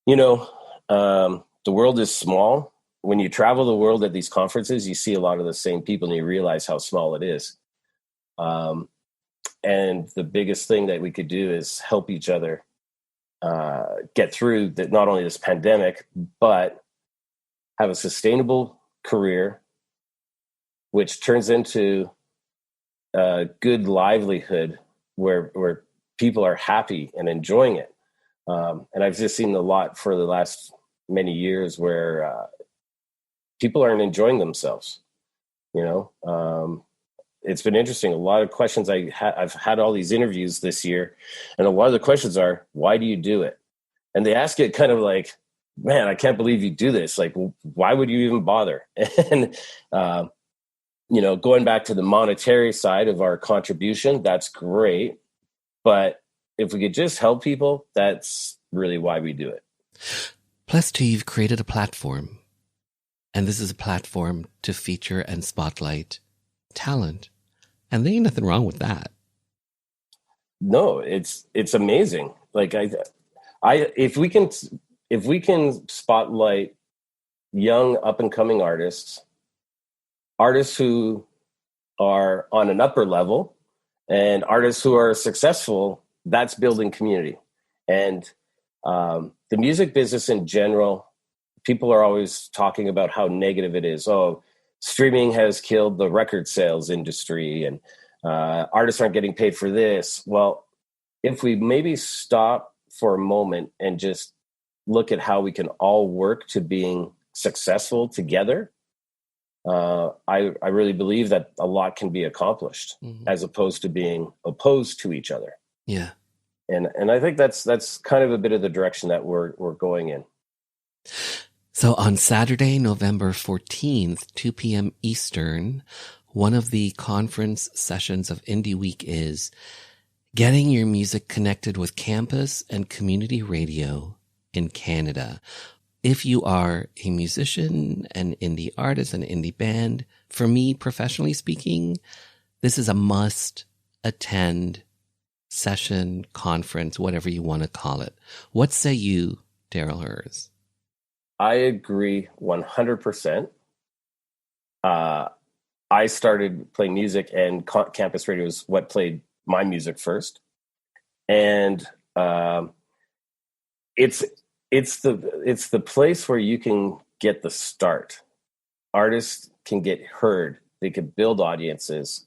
Speaker 9: the world is small. When you travel the world at these conferences, you see a lot of the same people and you realize how small it is. And the biggest thing that we could do is help each other get through not only this pandemic, but have a sustainable career, which turns into a good livelihood where people are happy and enjoying it. And I've just seen a lot for the last many years where people aren't enjoying themselves. It's been interesting. A lot of questions I've had all these interviews this year, and a lot of the questions are, why do you do it? And they ask it kind of like, man, I can't believe you do this. Like, why would you even bother? And, going back to the monetary side of our contribution, that's great. But if we could just help people, that's really why we do it.
Speaker 3: Plus, too, you've created a platform. And this is a platform to feature and spotlight talent. And there ain't nothing wrong with that.
Speaker 9: No, it's amazing. Like if we can spotlight young up and coming artists who are on an upper level, and artists who are successful, that's building community. And the music business in general, people are always talking about how negative it is. Oh, streaming has killed the record sales industry, and artists aren't getting paid for this. Well, if we maybe stop for a moment and just look at how we can all work to being successful together, I really believe that a lot can be accomplished, as opposed to being opposed to each other.
Speaker 3: Yeah.
Speaker 9: And I think that's kind of a bit of the direction that we're going in.
Speaker 3: So on Saturday, November 14th, 2 p.m. Eastern, one of the conference sessions of Indie Week is getting your music connected with campus and community radio in Canada. If you are a musician, an indie artist, an indie band, for me, professionally speaking, this is a must attend session, conference, whatever you want to call it. What say you, Daryl Hers?
Speaker 9: I agree 100%. I started playing music, and campus radio is what played my music first. And it's the place where you can get the start. Artists can get heard. They can build audiences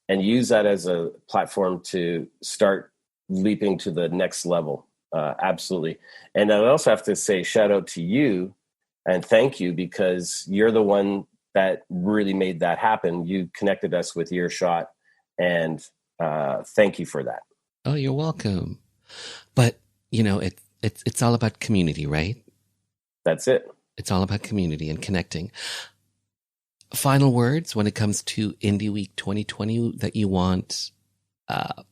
Speaker 9: and use that as a platform to start leaping to the next level. Absolutely. And I also have to say shout out to you and thank you, because you're the one that really made that happen. You connected us with Earshot, and thank you for that.
Speaker 3: Oh, you're welcome. But, it's all about community, right?
Speaker 9: That's it.
Speaker 3: It's all about community and connecting. Final words when it comes to Indie Week 2020 that you want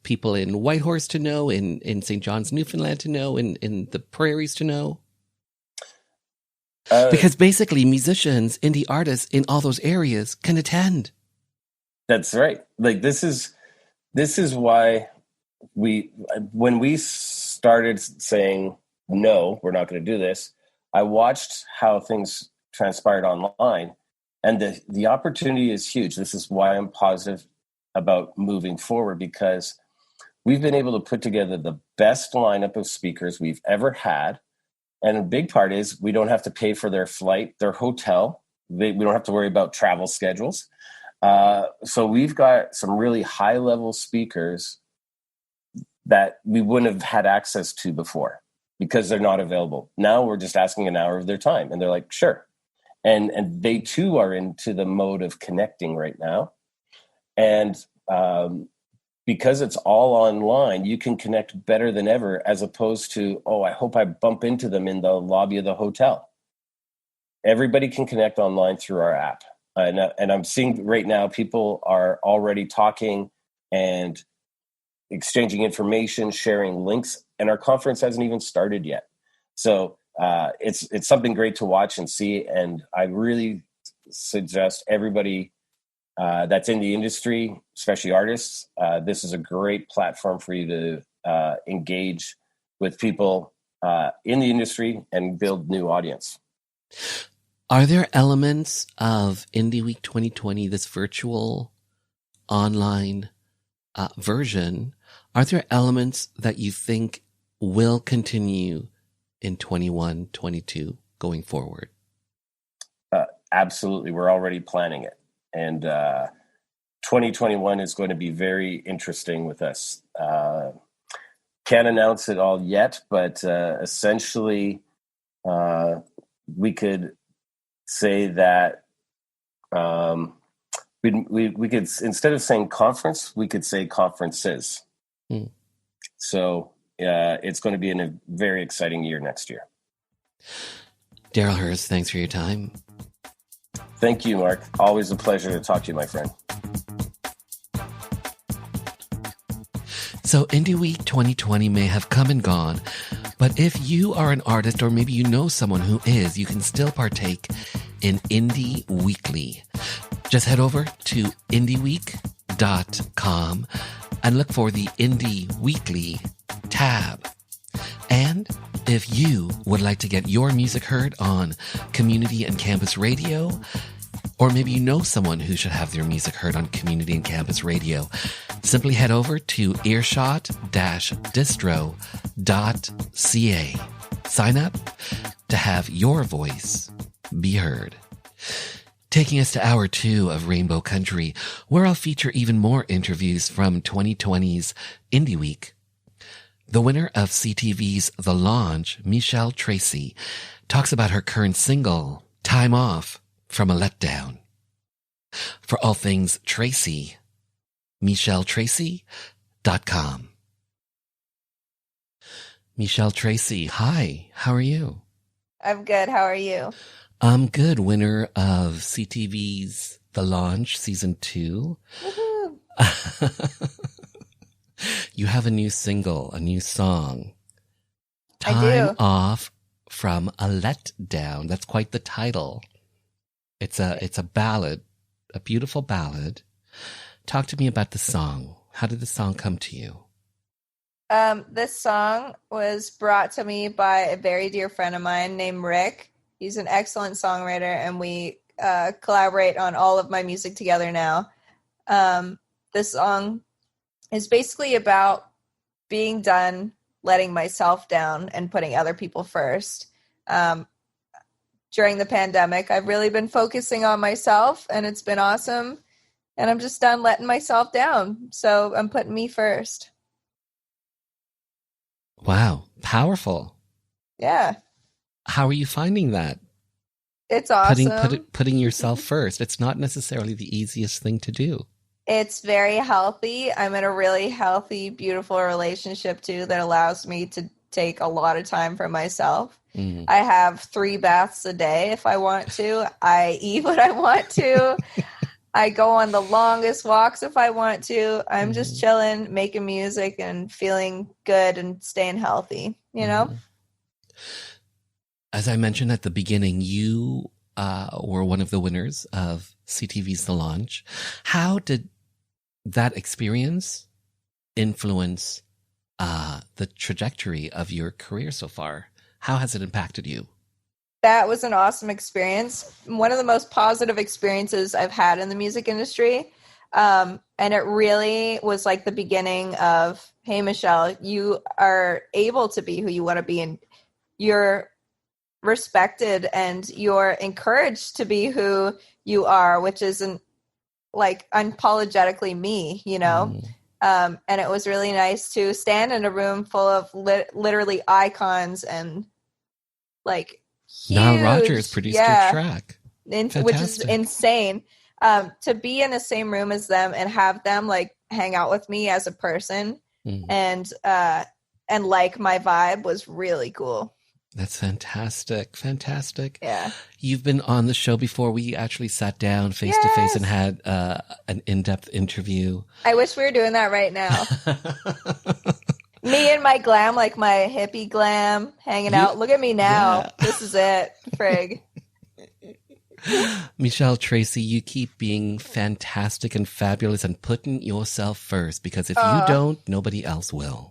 Speaker 3: people in Whitehorse to know, in St. John's, Newfoundland to know, in the prairies to know? Because basically musicians, indie artists in all those areas can attend.
Speaker 9: That's right. Like this is why when we started saying, no, we're not going to do this, I watched how things transpired online, and the opportunity is huge. This is why I'm positive about moving forward, because we've been able to put together the best lineup of speakers we've ever had. And a big part is we don't have to pay for their flight, their hotel. we don't have to worry about travel schedules. So we've got some really high level speakers that we wouldn't have had access to before because they're not available. Now we're just asking an hour of their time, and they're like, sure. And they too are into the mode of connecting right now. And because it's all online, you can connect better than ever, as opposed to, oh, I hope I bump into them in the lobby of the hotel. Everybody can connect online through our app. And I'm seeing right now people are already talking and exchanging information, sharing links, and our conference hasn't even started yet. So it's something great to watch and see. And I really suggest everybody that's in the industry, especially artists, this is a great platform for you to engage with people in the industry and build new audience.
Speaker 3: Are there elements of Indie Week 2020, this virtual online version, are there elements that you think will continue in 21, 22 going forward?
Speaker 9: Absolutely. We're already planning it. And 2021 is going to be very interesting with us. Can't announce it all yet, but essentially we could say that we could, instead of saying conference, we could say conferences. So it's going to be a very exciting year next year.
Speaker 3: Daryl Hurst, thanks for your time.
Speaker 9: Thank you, Mark. Always a pleasure to talk to you, my friend.
Speaker 3: So Indie Week 2020 may have come and gone, but if you are an artist or maybe you know someone who is, you can still partake in Indie Weekly. Just head over to indieweek.com and look for the Indie Weekly tab. And if you would like to get your music heard on community and campus radio, or maybe you know someone who should have their music heard on community and campus radio, simply head over to earshot-distro.ca. Sign up to have your voice be heard. Taking us to hour 2 of Rainbow Country, where I'll feature even more interviews from 2020's Indie Week. The winner of CTV's The Launch, Michelle Tracy, talks about her current single, Time Off from a Letdown. For all things Tracy, michelletracy.com. Michelle Tracy, hi, how are you?
Speaker 17: I'm good, how are you?
Speaker 3: I'm good, winner of CTV's The Launch, Season 2.
Speaker 17: Woohoo!
Speaker 3: You have a new single, a new song.
Speaker 17: I
Speaker 3: Time
Speaker 17: do.
Speaker 3: Off from a Letdown. That's quite the title. It's a ballad, a beautiful ballad. Talk to me about the song. How did the song come to you?
Speaker 17: This song was brought to me by a very dear friend of mine named Rick. He's an excellent songwriter, and we collaborate on all of my music together now. This song is basically about being done letting myself down and putting other people first. During the pandemic, I've really been focusing on myself, and it's been awesome. And I'm just done letting myself down. So I'm putting me first.
Speaker 3: Wow, powerful.
Speaker 17: Yeah,
Speaker 3: How are you finding that?
Speaker 17: it's awesome.
Speaker 3: Putting yourself first. It's not necessarily the easiest thing to do.
Speaker 17: It's very healthy. I'm in a really healthy, beautiful relationship too that allows me to take a lot of time for myself.
Speaker 3: Mm.
Speaker 17: I have 3 baths a day if I want to. I eat what I want to. I go on the longest walks if I want to. I'm just chilling, making music and feeling good and staying healthy, you know?
Speaker 3: As I mentioned at the beginning, you were one of the winners of CTV's The Launch. How did that experience influence the trajectory of your career so far? How has it impacted you?
Speaker 17: That was an awesome experience. One of the most positive experiences I've had in the music industry. And it really was like the beginning of, hey, Michelle, you are able to be who you want to be. And you're respected and you're encouraged to be who you are, which isn't like unapologetically me, you know? And it was really nice to stand in a room full of literally icons and like huge,
Speaker 3: Nile Rodgers produced your track.
Speaker 17: Which is insane. To be in the same room as them and have them like hang out with me as a person and like my vibe was really cool.
Speaker 3: That's fantastic. Fantastic.
Speaker 17: Yeah.
Speaker 3: You've been on the show before. We actually sat down face to face and had an in-depth interview.
Speaker 17: I wish we were doing that right now. Me and my glam, like my hippie glam, hanging out. Look at me now. Yeah. This is it, frig.
Speaker 3: Michelle Tracy, you keep being fantastic and fabulous and putting yourself first, because if you don't, nobody else will.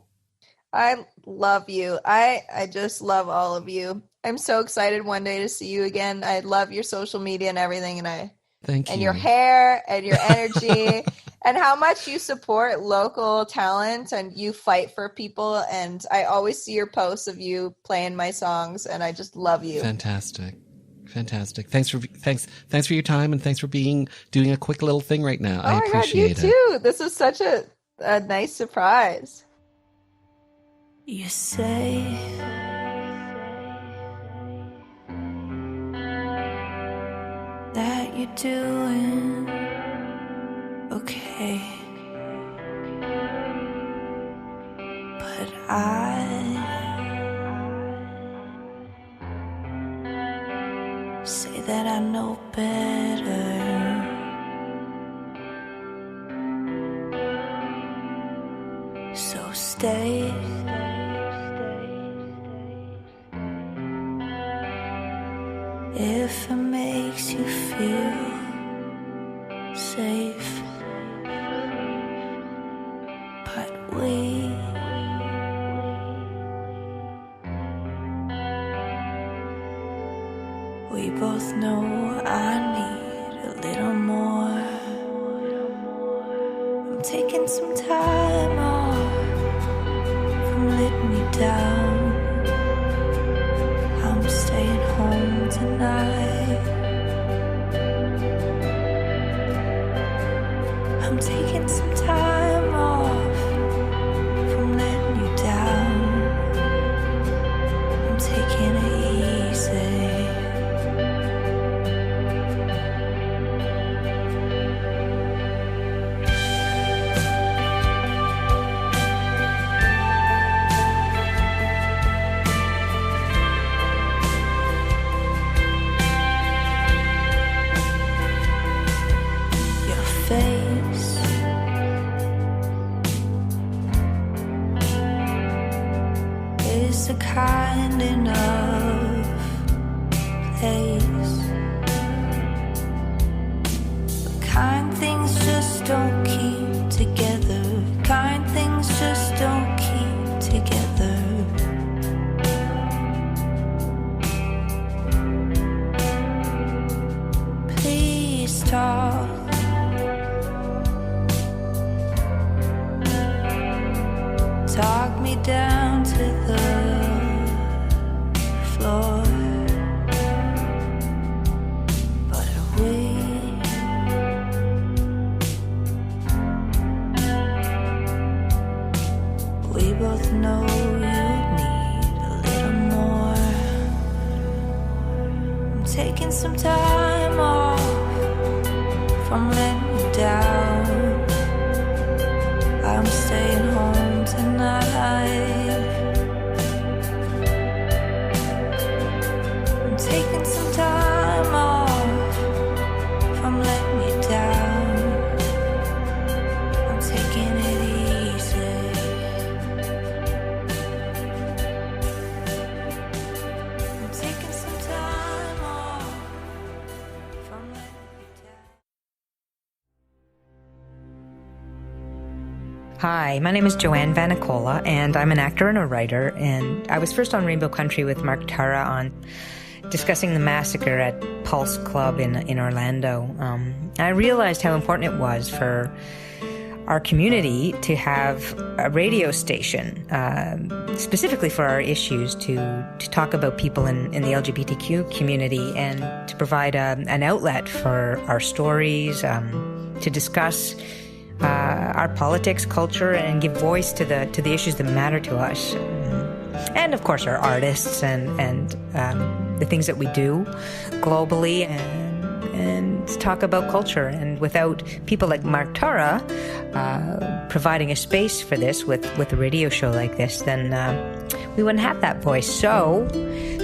Speaker 17: I love you. I just love all of you. I'm so excited one day to see you again. I love your social media and everything, and
Speaker 3: thank you.
Speaker 17: And your hair and your energy and how much you support local talent and you fight for people. And I always see your posts of you playing my songs, and I just love you.
Speaker 3: Fantastic. Thanks for your time, and thanks for doing a quick little thing right now. I appreciate it.
Speaker 17: You too. This is such a nice surprise.
Speaker 11: You say that you're doing okay, but I say that I know better. So stay. If it makes you feel safe, but we both know I need a little more. I'm taking some time off from letting me down. I'm staying home tonight. I'm taking some time off from letting you down. I'm taking it easy. A kind enough place, but kind things just don't keep together. Kind things just don't keep together. Please talk. Talk me down to the floor, but we both know you need a little more. I'm taking some time off from letting you down. I'm staying home tonight. Taking some time off from letting me down. I'm taking it easy. I'm taking some time off from letting me down.
Speaker 18: Hi, my name is Joanne Vanicola, and I'm an actor and a writer, and I was first on Rainbow Country with Mark Tara on discussing the massacre at Pulse Club in Orlando. I realized how important it was for our community to have a radio station specifically for our issues to talk about people in the LGBTQ community and to provide an outlet for our stories, to discuss our politics, culture, and give voice to the issues that matter to us. And of course our artists and the things that we do globally and talk about culture. And without people like Mark Tara providing a space for this with a radio show like this, then we wouldn't have that voice. So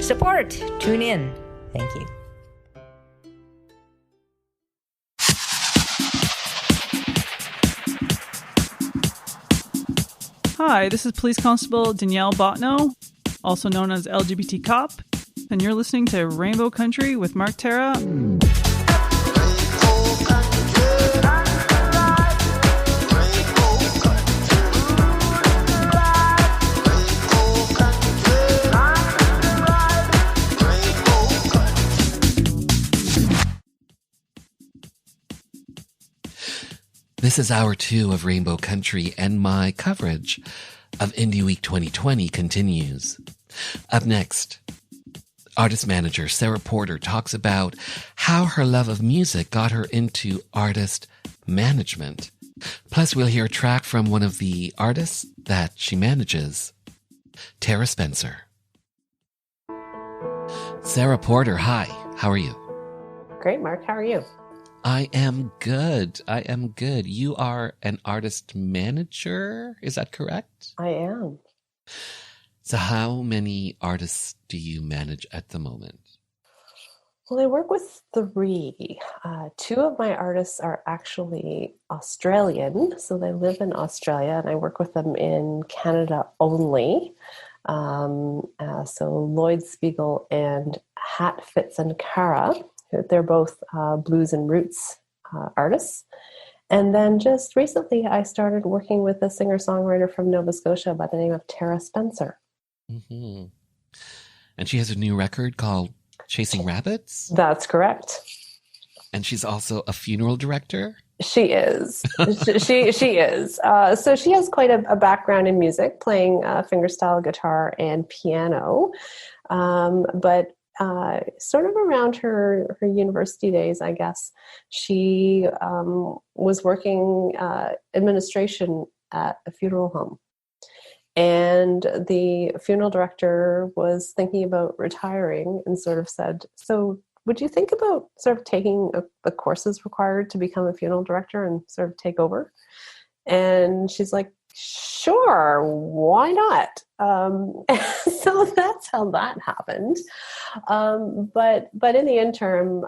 Speaker 18: support, tune in. Thank you.
Speaker 19: Hi, this is Police Constable Danielle Botno, also known as LGBT Cop, and you're listening to Rainbow Country with Mark Tara.
Speaker 3: This is hour 2 of Rainbow Country, and my coverage of Indie Week 2020 continues. Up next, artist manager Sarah Porter talks about how her love of music got her into artist management. Plus, we'll hear a track from one of the artists that she manages, Tara Spencer. Sarah Porter, hi. How are you?
Speaker 20: Great, Mark. How are you?
Speaker 3: I am good. You are an artist manager, is that correct?
Speaker 20: I am.
Speaker 3: So how many artists do you manage at the moment?
Speaker 20: Well, I work with 3. 2 of my artists are actually Australian, so they live in Australia, and I work with them in Canada only. So Lloyd Spiegel and Hat Fitz and Cara. They're both blues and roots artists. And then just recently, I started working with a singer-songwriter from Nova Scotia by the name of Tara Spencer.
Speaker 3: Mm-hmm. And she has a new record called Chasing Rabbits?
Speaker 20: That's correct.
Speaker 3: And she's also a funeral director?
Speaker 20: She is. she is. So she has quite a background in music, playing fingerstyle guitar and piano. But sort of around her university days, I guess, she was working administration at a funeral home. And the funeral director was thinking about retiring and sort of said, so would you think about sort of taking the courses required to become a funeral director and sort of take over? And she's like, sure, why not? So that's how that happened. But in the interim,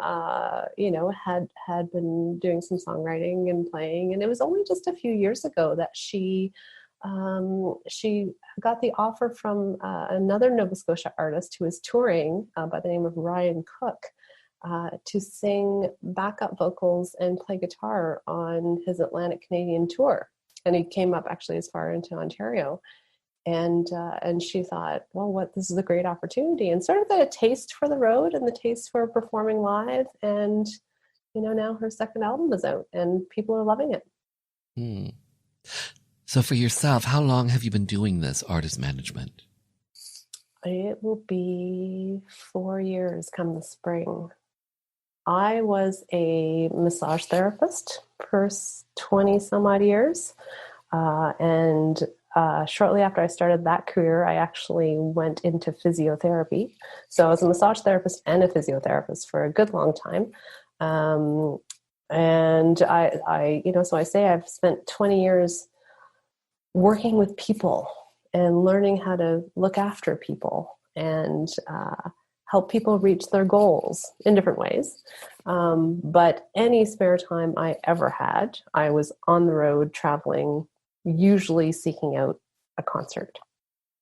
Speaker 20: had been doing some songwriting and playing, and it was only just a few years ago that she got the offer from another Nova Scotia artist who was touring by the name of Ryan Cook to sing backup vocals and play guitar on his Atlantic Canadian tour. And he came up actually as far into Ontario. And she thought, well, this is a great opportunity, and sort of got a taste for the road and the taste for performing live. And, now her second album is out and people are loving it.
Speaker 3: Hmm. So for yourself, how long have you been doing this artist management?
Speaker 20: It will be 4 years come the spring. I was a massage therapist for 20 some odd years. And shortly after I started that career, I actually went into physiotherapy. So I was a massage therapist and a physiotherapist for a good long time. And so I say I've spent 20 years working with people and learning how to look after people and help people reach their goals in different ways. But any spare time I ever had, I was on the road traveling, usually seeking out a concert.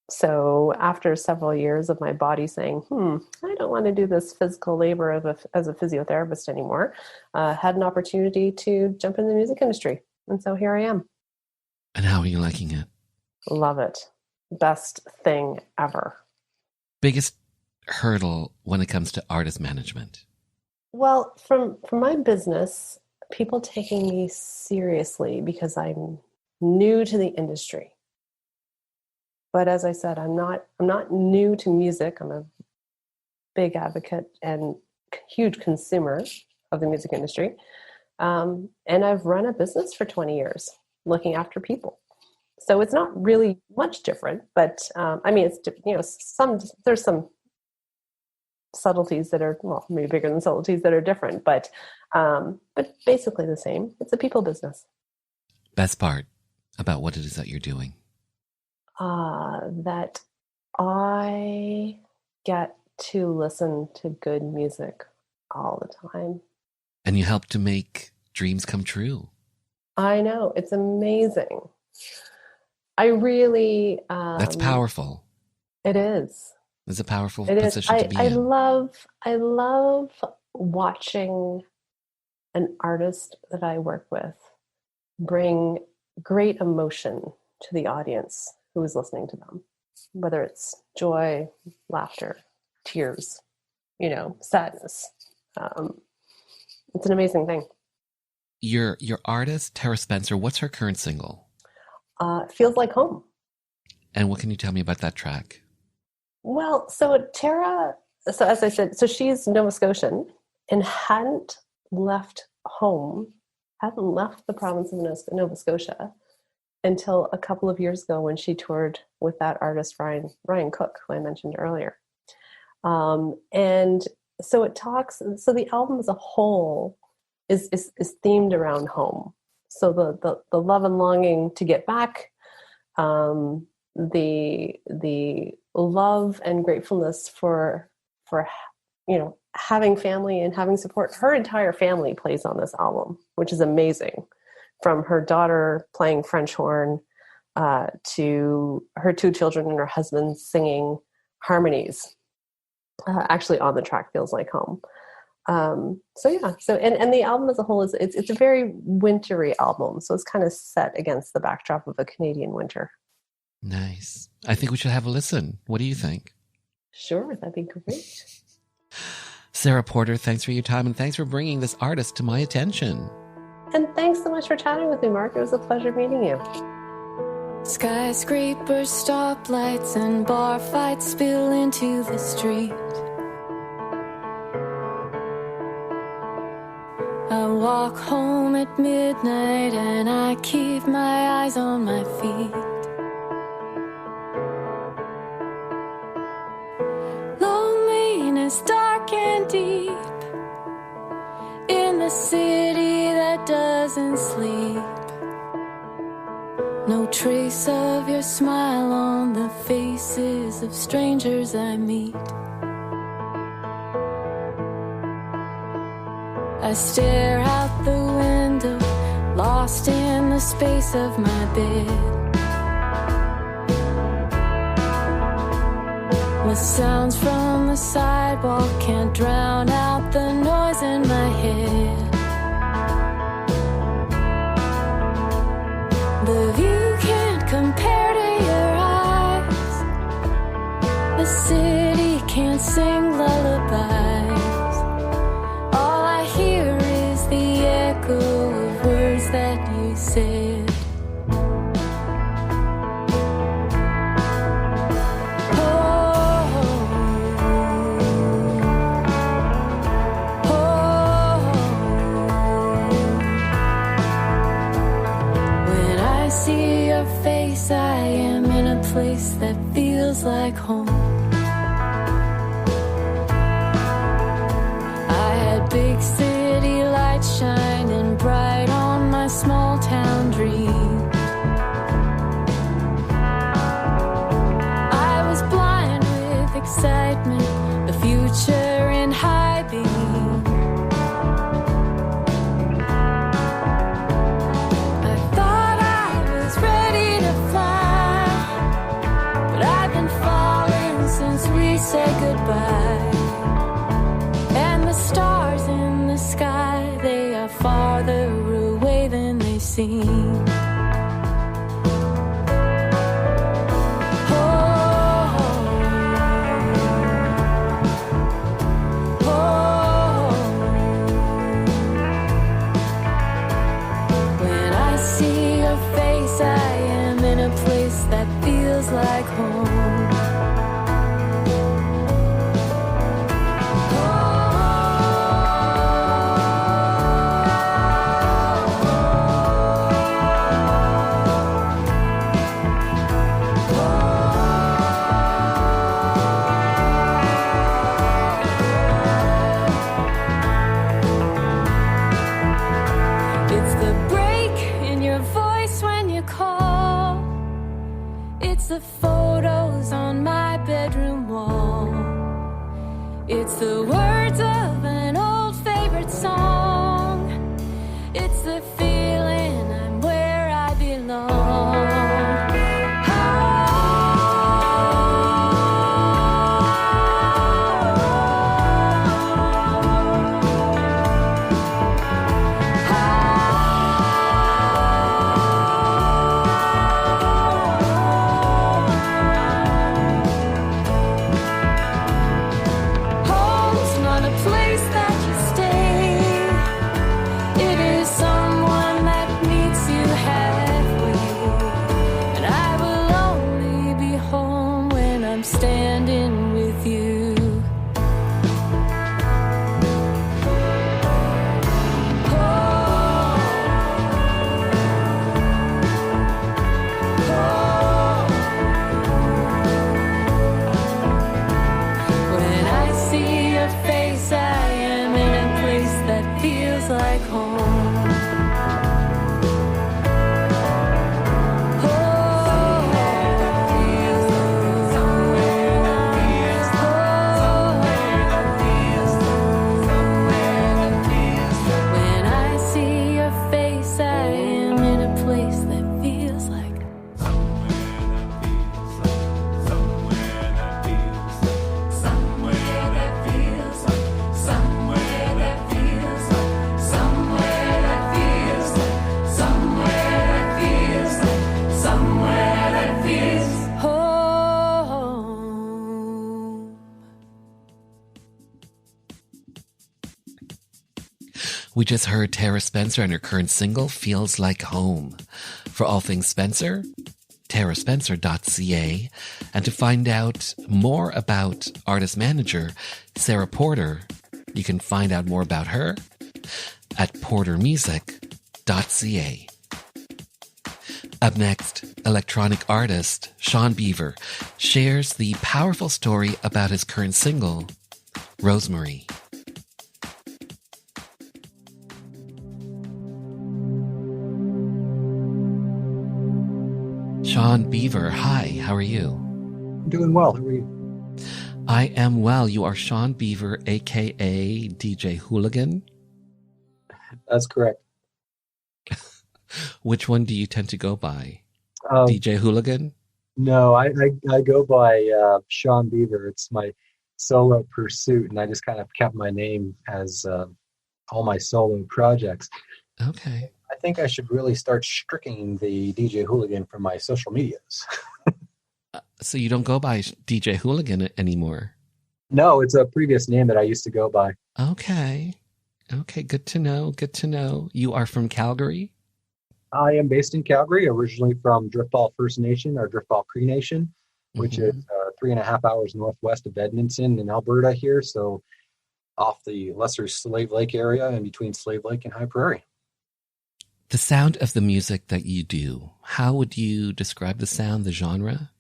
Speaker 20: So after several years of my body saying, I don't want to do this physical labor as a physiotherapist anymore, had an opportunity to jump in the music industry. And so here I am.
Speaker 3: And how are you liking it?
Speaker 20: Love it. Best thing ever.
Speaker 3: Biggest hurdle when it comes to artist management?
Speaker 20: Well, from my business, people taking me seriously because I'm new to the industry. But as I said, I'm not new to music. I'm a big advocate and huge consumer of the music industry. And I've run a business for 20 years looking after people. So it's not really much different, but I mean, it's, there's some subtleties that are, well, maybe bigger than subtleties that are different, but basically the same. It's a people business.
Speaker 3: Best part about what it is that you're doing?
Speaker 20: That I get to listen to good music all the time.
Speaker 3: And you help to make dreams come true.
Speaker 20: I know. It's amazing. I really...
Speaker 3: That's powerful.
Speaker 20: It is.
Speaker 3: It's a powerful position to be in.
Speaker 20: I love watching an artist that I work with bring great emotion to the audience who is listening to them, whether it's joy, laughter, tears, sadness. It's an amazing thing.
Speaker 3: Your artist, Tara Spencer, what's her current single?
Speaker 20: Feels Like Home.
Speaker 3: And what can you tell me about that track?
Speaker 20: Well, so Tara, as I said, so she's Nova Scotian and hadn't left the province of Nova Scotia until a couple of years ago when she toured with that artist, Ryan Cook, who I mentioned earlier. And so so the album as a whole is themed around home. So the love and longing to get back, the love and gratefulness for having family and having support. Her entire family plays on this album, which is amazing. From her daughter playing French horn to her 2 children and her husband singing harmonies. Actually, on the track Feels Like Home. And the album as a whole it's a very wintry album, so it's kind of set against the backdrop of a Canadian winter.
Speaker 3: Nice. I think we should have a listen. What do you think?
Speaker 20: Sure, that'd be great.
Speaker 3: Sarah Porter, thanks for your time and thanks for bringing this artist to my attention.
Speaker 20: And thanks so much for chatting with me, Mark. It was a pleasure meeting you.
Speaker 11: Skyscrapers, stoplights, and bar fights spill into the street. I walk home at midnight and I keep my eyes on my feet. Loneliness dark and deep in the city that doesn't sleep. No trace of your smile on the faces of strangers I meet. I stare out the window, lost in the space of my bed. The sounds from the sidewalk can't drown out the noise in my head. The view can't compare to your eyes. The city can't sing lullabies. All I hear is the echo of words that you said. I am in a place that feels like home. I had big city lights shining bright on my small town dream. I was blind with excitement, the future in high beam. Say goodbye, and the stars in the sky, they are farther away than they seem. When I see your face, home. It's the break in your voice when you call. It's the photos on my bedroom wall. It's the words of an old favorite song. It's the feeling I'm where I belong. Home's not a place that you stay. It is someone that meets you halfway. And I will only be home when I'm standing with you. When I see your face, I am in a place that feels like home. When I see your face, I am in a place that feels like
Speaker 3: We just heard Tara Spencer and her current single, Feels Like Home. For all things Spencer, taraspencer.ca. And to find out more about artist manager Sarah Porter, you can find out more about her at portermusic.ca. Up next, electronic artist Sean Beaver shares the powerful story about his current single, Rosemary. Sean Beaver, hi, how are you?
Speaker 21: I'm doing well. How are you?
Speaker 3: I am well. You are Sean Beaver, aka DJ Hooligan.
Speaker 21: That's correct.
Speaker 3: Which one do you tend to go by?
Speaker 21: Um,
Speaker 3: DJ Hooligan?
Speaker 21: No, I go by Sean Beaver. It's my solo pursuit, and I just kind of kept my name as all my solo projects.
Speaker 3: Okay.
Speaker 21: I think I should really start striking the DJ Hooligan from my social medias.
Speaker 3: So you don't go by DJ Hooligan anymore?
Speaker 21: No, it's a previous name that I used to go by.
Speaker 3: Okay. Okay, good to know. Good to know. You are from Calgary?
Speaker 21: I am based in Calgary, originally from Driftball First Nation or Driftball Cree Nation, which is 3.5 hours northwest of Edmonton in Alberta here. So off the lesser Slave Lake area in between Slave Lake and High Prairie.
Speaker 3: The sound of the music that you do, how would you describe the sound, the genre?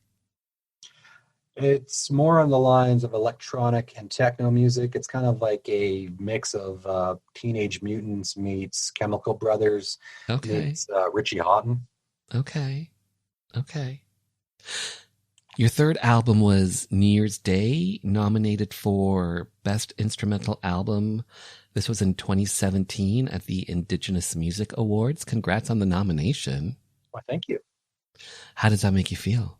Speaker 21: It's more on the lines of electronic and techno music. It's kind of like a mix of Teenage Mutants meets Chemical Brothers meets Richie Houghton.
Speaker 3: Okay. Okay. Your third album was New Year's Day, nominated for Best Instrumental Album. This was in 2017 at the Indigenous Music Awards. Congrats on the nomination.
Speaker 21: Well, thank you.
Speaker 3: How does that make you feel?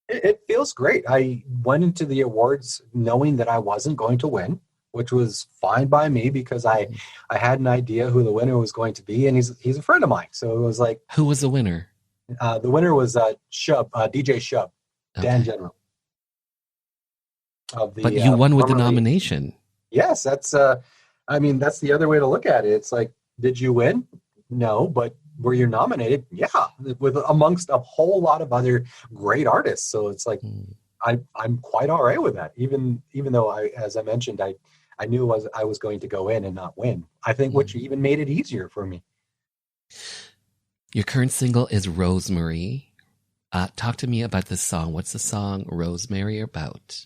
Speaker 21: It feels great. I went into the awards knowing that I wasn't going to win, which was fine by me because I had an idea who the winner was going to be, and he's a friend of mine. So it was like...
Speaker 3: Who was the winner?
Speaker 21: The winner was Shub, DJ Shub, Dan General.
Speaker 3: But you won with the nomination.
Speaker 21: Yes, that's... that's the other way to look at it. It's like, did you win? No, but where you're nominated, yeah, with amongst a whole lot of other great artists. So it's like I'm quite all right with that. Even though as I mentioned, I knew I was going to go in and not win. I think which even made it easier for me.
Speaker 3: Your current single is Rosemary. Talk to me about this song. What's the song Rosemary about?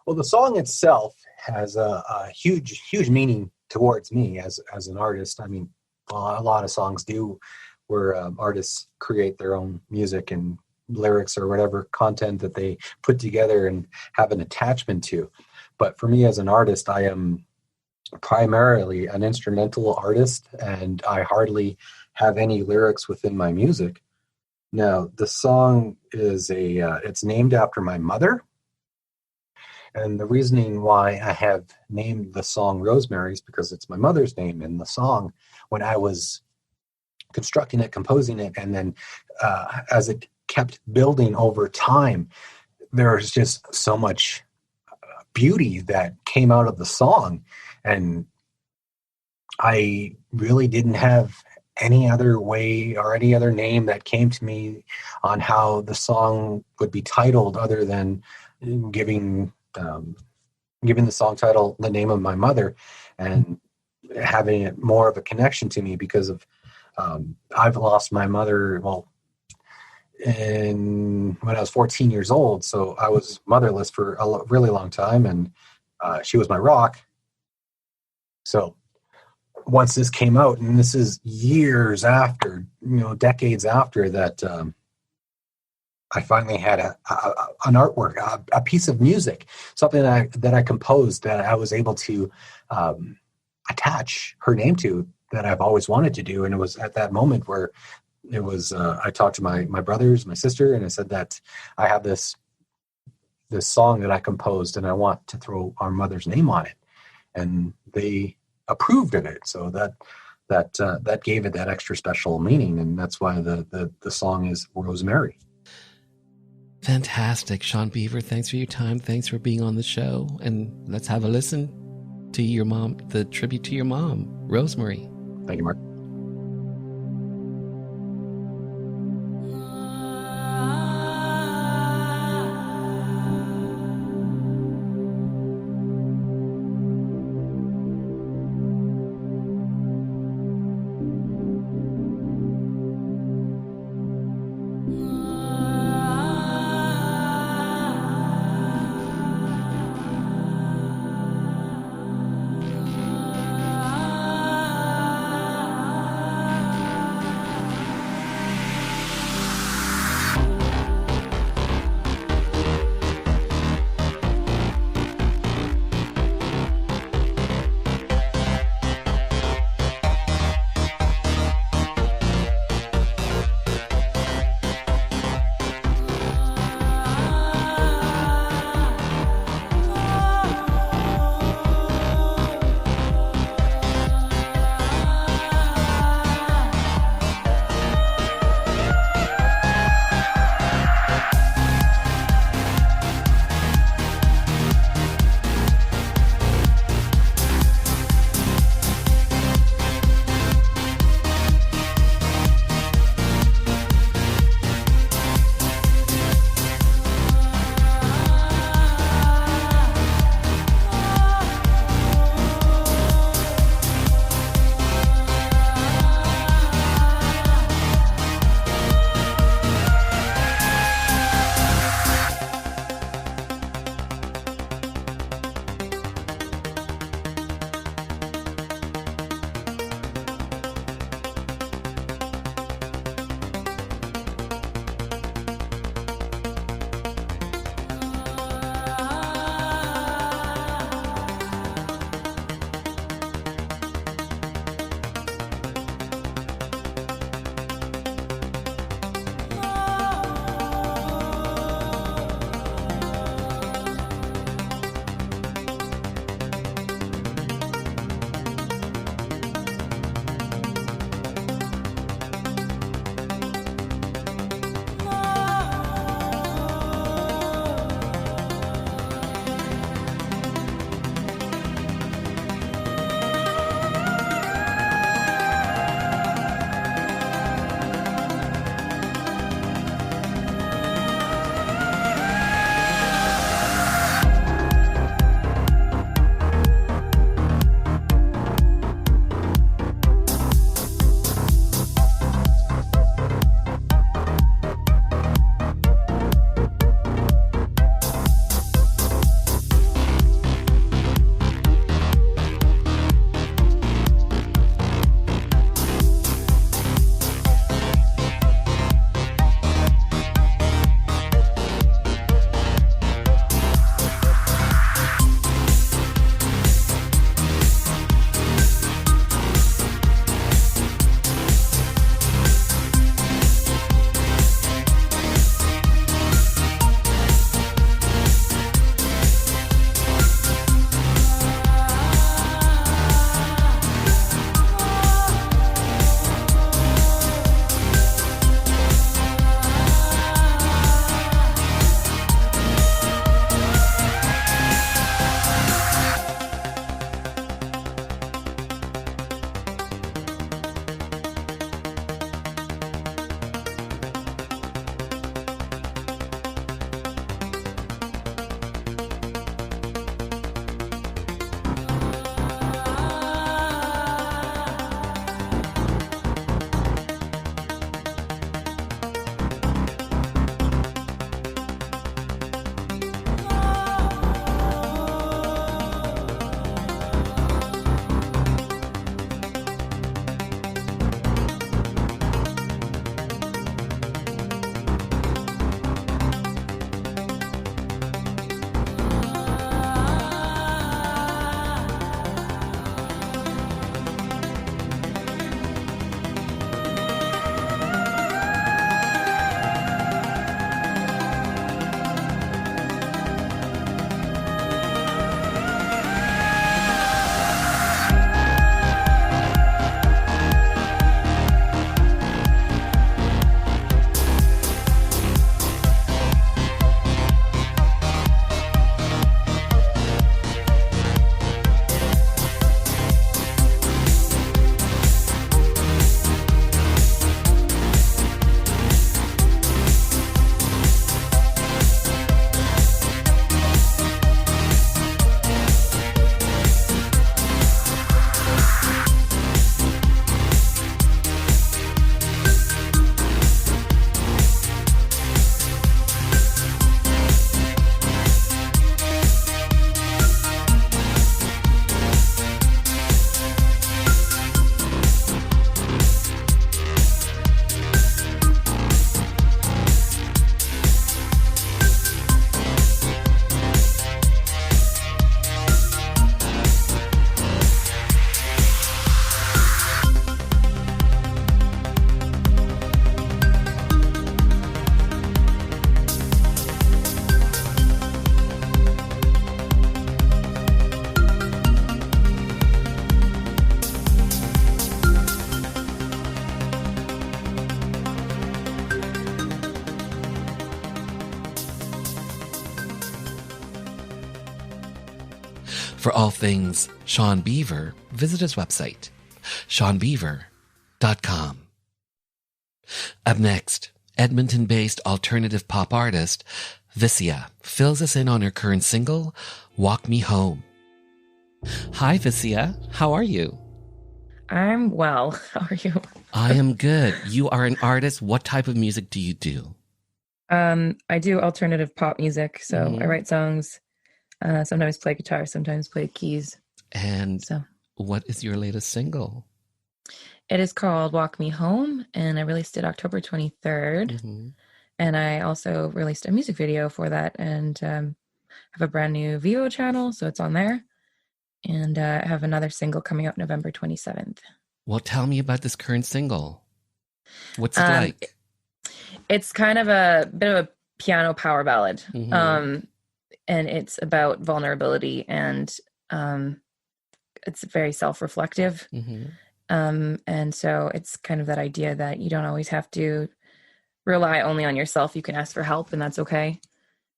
Speaker 21: Well, the song itself has a huge meaning towards me as an artist. I mean, a lot of songs do, where artists create their own music and lyrics or whatever content that they put together and have an attachment to. But for me as an artist, I am primarily an instrumental artist, and I hardly have any lyrics within my music. Now, the song is it's named after my mother. And the reasoning why I have named the song Rosemary is because it's my mother's name. And the song, when I was constructing it, composing it, and then as it kept building over time, there's just so much beauty that came out of the song. And I really didn't have any other way or any other name that came to me on how the song would be titled other than giving the song title the name of my mother and having it more of a connection to me because of I've lost my mother when I was 14 years old, so I was motherless for a really long time, and she was my rock. So once this came out, and this is years after, decades after that, I finally had an artwork, a piece of music, something that I composed that I was able to attach her name to, that I've always wanted to do. And it was at that moment where it was, I talked to my brothers, my sister, and I said that I have this song that I composed and I want to throw our mother's name on it. And they approved of it. So that gave it that extra special meaning. And that's why the song is Rosemary.
Speaker 3: Fantastic. Sean Beaver, thanks for your time. Thanks for being on the show. And let's have a listen to your mom, the tribute to your mom, Rosemary.
Speaker 21: Thank you, Mark.
Speaker 3: For all things Sean Beaver, visit his website, seanbeaver.com. Up next, Edmonton-based alternative pop artist Vissia fills us in on her current single, Walk Me Home. Hi, Vissia. How are you?
Speaker 1: I'm well. How are you?
Speaker 3: I am good. You are an artist. What type of music do you do?
Speaker 1: I do alternative pop music. So I write songs, sometimes play guitar, sometimes play keys.
Speaker 3: And what is your latest single?
Speaker 1: It is called Walk Me Home, and I released it October 23rd. And I also released a music video for that, and have a brand new Vivo channel, so it's on there. And I have another single coming out November 27th.
Speaker 3: Well, tell me about this current single. What's it like?
Speaker 1: It's kind of a bit of a piano power ballad. And it's about vulnerability, and it's very self-reflective. And so it's kind of that idea that you don't always have to rely only on yourself. You can ask for help, and that's okay.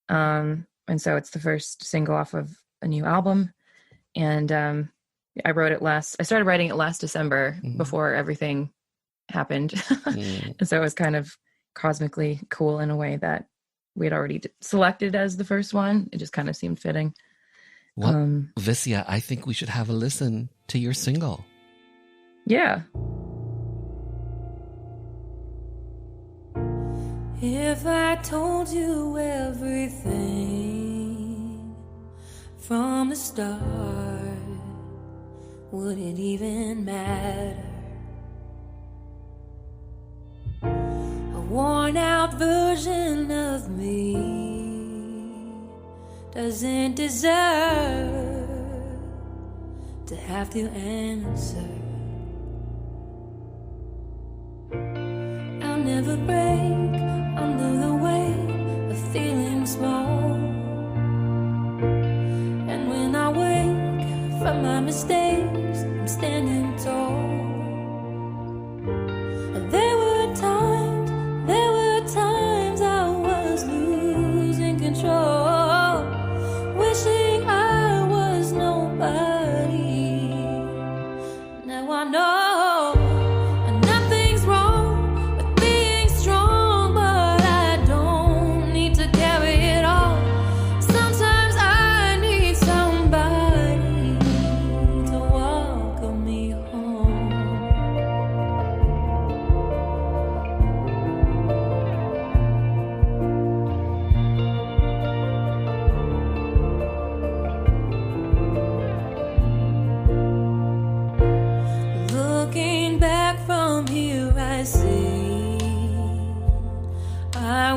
Speaker 1: And so it's the first single off of a new album. And I started writing it last December before everything happened. And so it was kind of cosmically cool in a way that we had already selected as the first one. It just kind of seemed fitting.
Speaker 3: Well, Vissia, I think we should have a listen to your single.
Speaker 1: Yeah.
Speaker 11: If I told you everything from the start, would it even matter? A worn out version of me doesn't deserve to have to answer. I'll never break under the weight of feeling small. And when I wake from my mistakes, I'm standing tall. And there were times I was losing control, wishing I was nobody. Now I know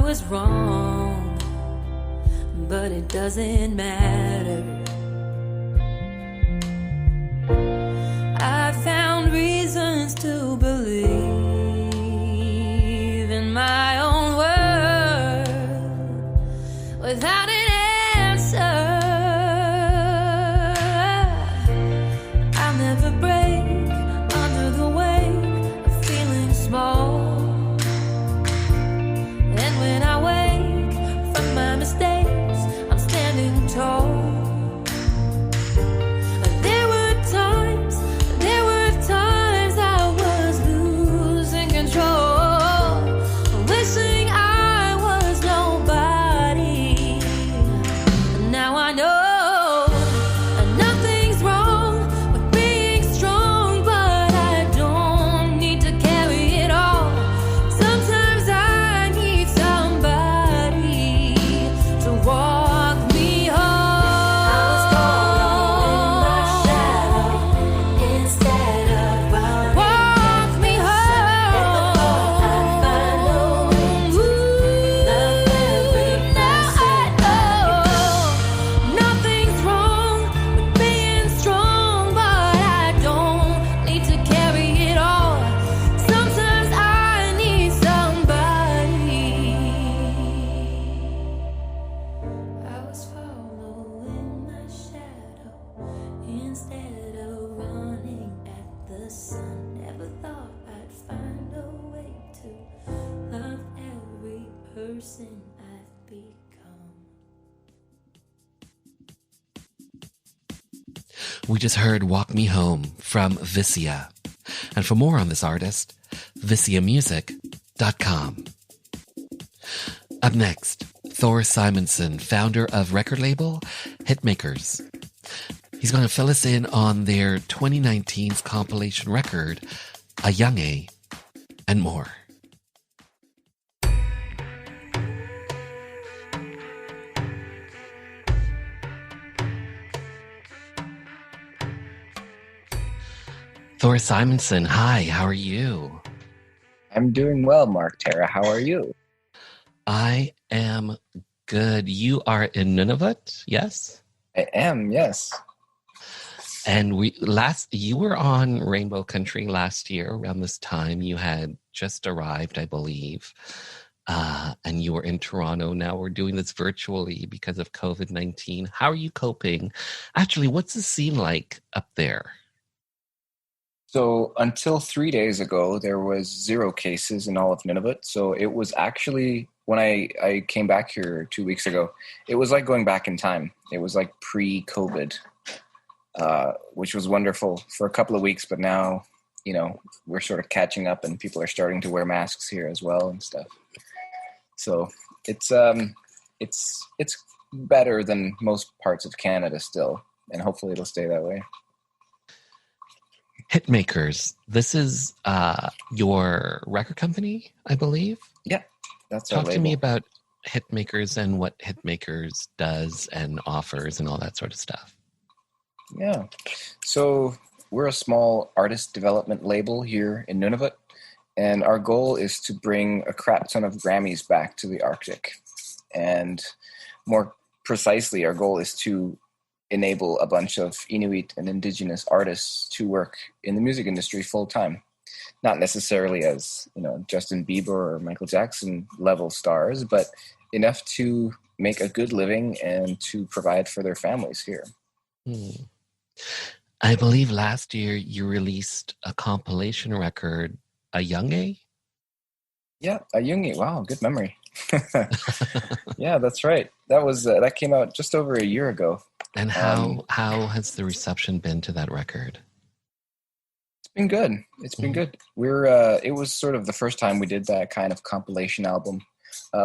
Speaker 11: was wrong, but it doesn't matter. I found reasons to believe in my own world without an answer. I'll never break under the weight of feeling small. When I wake from my mistakes, I'm standing tall. There were times I was losing control, wishing I was nobody. Now I know nothing's wrong with being strong, but I don't need to carry it all. Sometimes I need somebody to walk me home. I was following my shadow instead of running. Walk me home. Never thought I'd find a way to love every person I know. Nothing's wrong with being strong, but I don't need to carry it all. Sometimes I need somebody. I was following my shadow instead of running at the sun. Never thought I'd find a way to love every person I've become.
Speaker 3: We just heard Walk Me Home from Vissia. And for more on this artist, vissiamusic.com. Up next, Thor Simonson, founder of record label Hitmakers. He's going to fill us in on their 2019's compilation record, A Young A, and more. Thor Simonson, hi, how are you?
Speaker 2: I'm doing well, Mark Tara. How are you?
Speaker 3: I am good. You are in Nunavut, yes?
Speaker 2: I am, yes.
Speaker 3: And you were on Rainbow Country last year around this time. You had just arrived, I believe, and you were in Toronto. Now we're doing this virtually because of COVID-19. How are you coping? Actually, what's the scene like up there?
Speaker 2: So until 3 days ago, there was 0 cases in all of Nunavut. So it was actually, when I came back here 2 weeks ago, it was like going back in time. It was like pre-COVID, which was wonderful for a couple of weeks. But now, you know, we're sort of catching up and people are starting to wear masks here as well and stuff. So it's better than most parts of Canada still. And hopefully it'll stay that way.
Speaker 3: Hitmakers, this is your record company, I believe?
Speaker 2: Yeah, that's our
Speaker 3: label. Talk to me about Hitmakers and what Hitmakers does and offers and all that sort of stuff.
Speaker 2: Yeah, so we're a small artist development label here in Nunavut, and our goal is to bring a crap ton of Grammys back to the Arctic. And more precisely, our goal is to enable a bunch of Inuit and Indigenous artists to work in the music industry full time. Not necessarily as, you know, Justin Bieber or Michael Jackson level stars, but enough to make a good living and to provide for their families here.
Speaker 3: I believe last year you released a compilation record, A Young A?
Speaker 2: Yeah, A Young A. Wow, good memory. Yeah, that's right. That came out just over a year ago.
Speaker 3: And how has the reception been to that record?
Speaker 2: It's been good. It's been good. It was sort of the first time we did that kind of compilation album.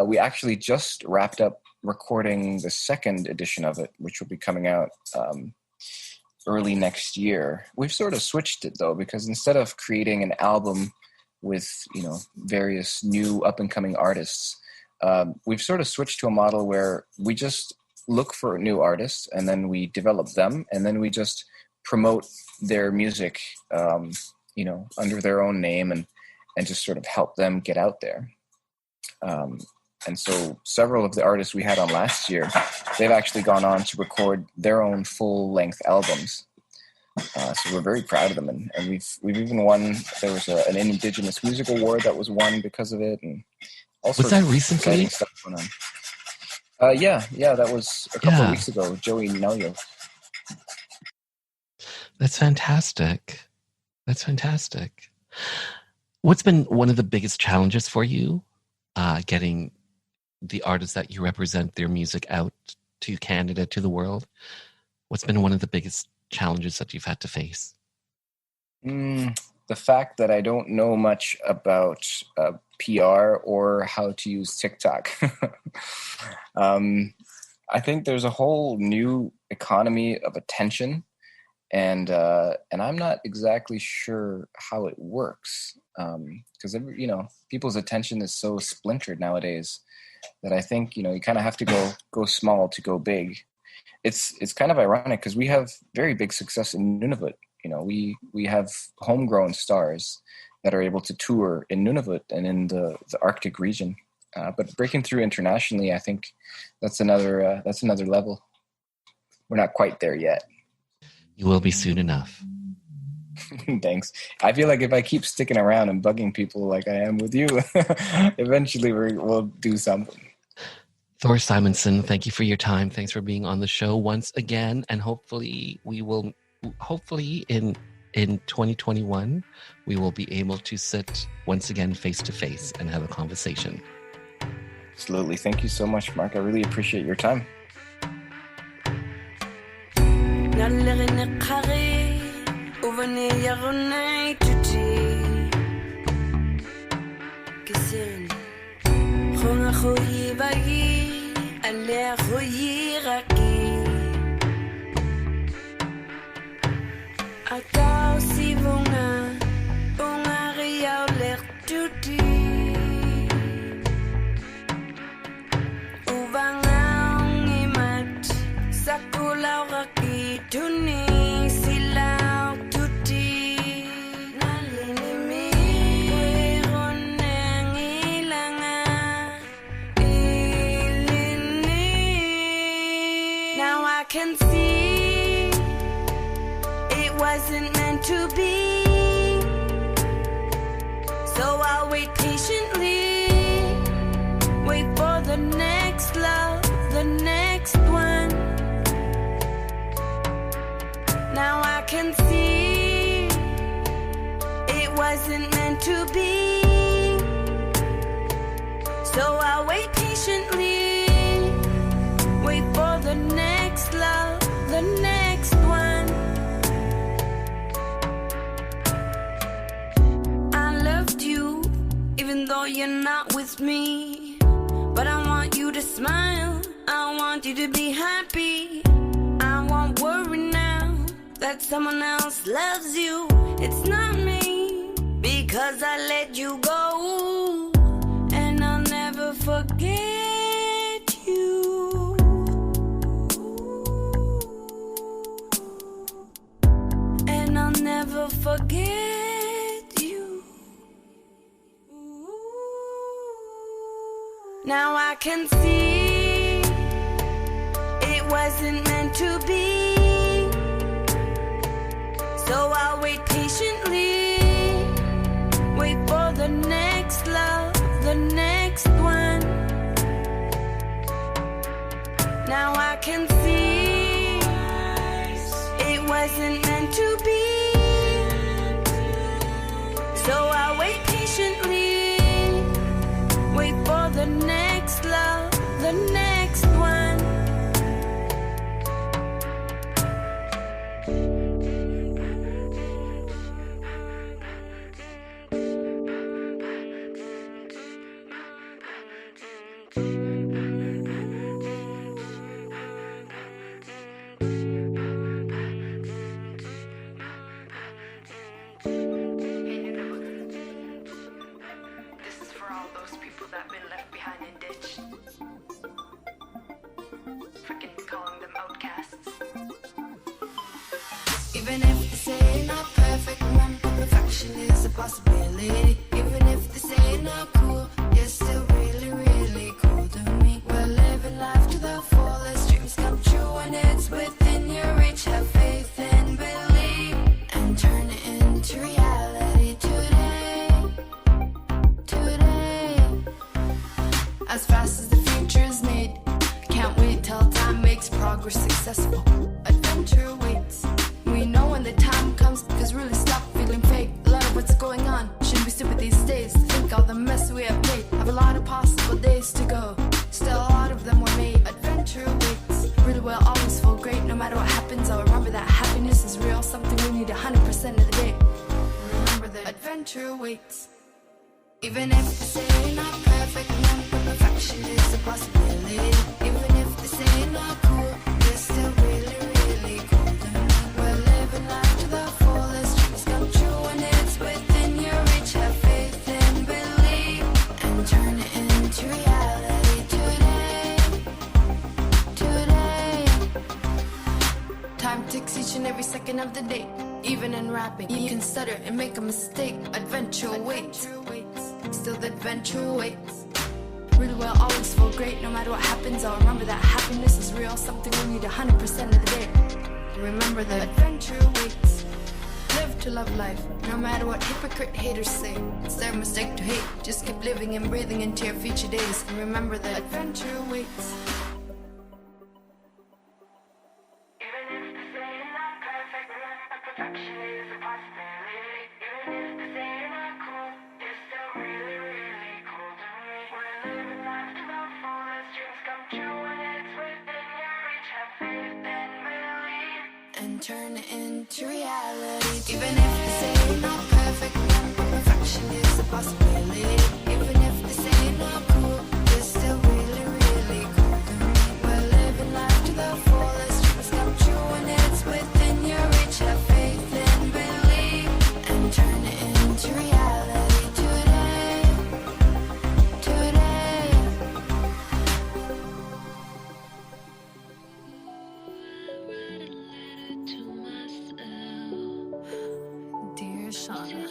Speaker 2: We actually just wrapped up recording the second edition of it, which will be coming out early next year. We've sort of switched it though, because instead of creating an album with, you know, various new up and coming artists, we've sort of switched to a model where we just look for new artists and then we develop them and then we just promote their music, you know, under their own name and just sort of help them get out there. And so several of the artists we had on last year, they've actually gone on to record their own full-length albums. So we're very proud of them, and we've even won. There was an Indigenous Music Award that was won because of it, and also
Speaker 3: was that recently?
Speaker 2: Stuff going on. Yeah, that was a couple of weeks ago. Joey Nelio.
Speaker 3: That's fantastic. What's been one of the biggest challenges for you, getting the artists that you represent, their music out to Canada, to the world? What's been one of the biggest challenges that you've had to face?
Speaker 2: The fact that I don't know much about PR or how to use TikTok. I think there's a whole new economy of attention, and I'm not exactly sure how it works, because you know, people's attention is so splintered nowadays that I think, you know, you kind of have to go small to go big. It's kind of ironic because we have very big success in Nunavut. You know, we have homegrown stars that are able to tour in Nunavut and in the Arctic region. But breaking through internationally, I think that's another level. We're not quite there yet.
Speaker 3: You will be soon enough.
Speaker 2: Thanks. I feel like if I keep sticking around and bugging people like I am with you, eventually we'll do something.
Speaker 3: Thor Simonson, thank you for your time. Thanks for being on the show once again. And hopefully in 2021, we will be able to sit once again face to face and have a conversation.
Speaker 2: Absolutely. Thank you so much, Mark. I really appreciate your time.
Speaker 11: kare uvane yarunai tuti Kisin Khonga khoyi bagi ale khoyi raki Atau si bunga riau ler tuti Uvangang imat sakulau raki tuni silau tuti Nalinimi Wiruneng ilanga ilini Now I can see it wasn't meant to be So I'll wait patiently Wait for the next love, the next one Now I can see it wasn't meant to be So I'll wait patiently Wait for the next love, the next one I loved you even though you're not with me But I want you to smile I want you to be happy I won't worry now that someone else loves you It's not me because I let you go And I'll never forget you And I'll never forget you Now I can see it wasn't meant to be So I'll wait patiently Wait for the next love, the next one Now I can see it wasn't meant to be So I'll wait patiently Wait for the next love, the next one This is for all those people that have been left behind and ditched. Freaking calling them outcasts. Even if they say not perfect, remember perfection is a possibility. Even if they say not cool, you're still really, really cool to me. We're living life to the fullest, dreams come true when it's within your reach. Have faith and believe, and turn it into reality today. As fast as the future is made, can't wait till time makes progress successful. Adventure waits. We know when the time comes, cause really stop feeling fake. A lot of what's going on shouldn't be stupid these days. To think all the mess we have made. Have a lot of possible days to go. Still a lot of them were made. Adventure waits. Really will always feel great. No matter what happens, I'll remember that happiness is real. Something we need 100% of the day. Remember that adventure waits. Even if they say not perfect, remember perfection is a possibility. Even if they say not cool, they're still really, really cool to me. We're living life to the fullest, dreams come true when it's within your reach. Have faith and believe, and turn it into reality today. Time ticks each and every second of the day. Even in rapping, you can stutter and make a mistake. Adventure waits. Still the adventure waits. Really will always feel great. No matter what happens, I'll remember that happiness is real. Something we need 100% of the day. Remember that adventure waits. Live to love life, no matter what hypocrite haters say. It's their mistake to hate. Just keep living and breathing into your future days. And remember that adventure waits. turn it into reality. Even if they say you're not perfect, remember perfection is a possibility. Even if they say you're not cool, you're still really, really cool to me. We're living life to the fullest, dreams come true when it's within your reach. Have faith and believe, and turn it into reality today, today. Dear Shauna,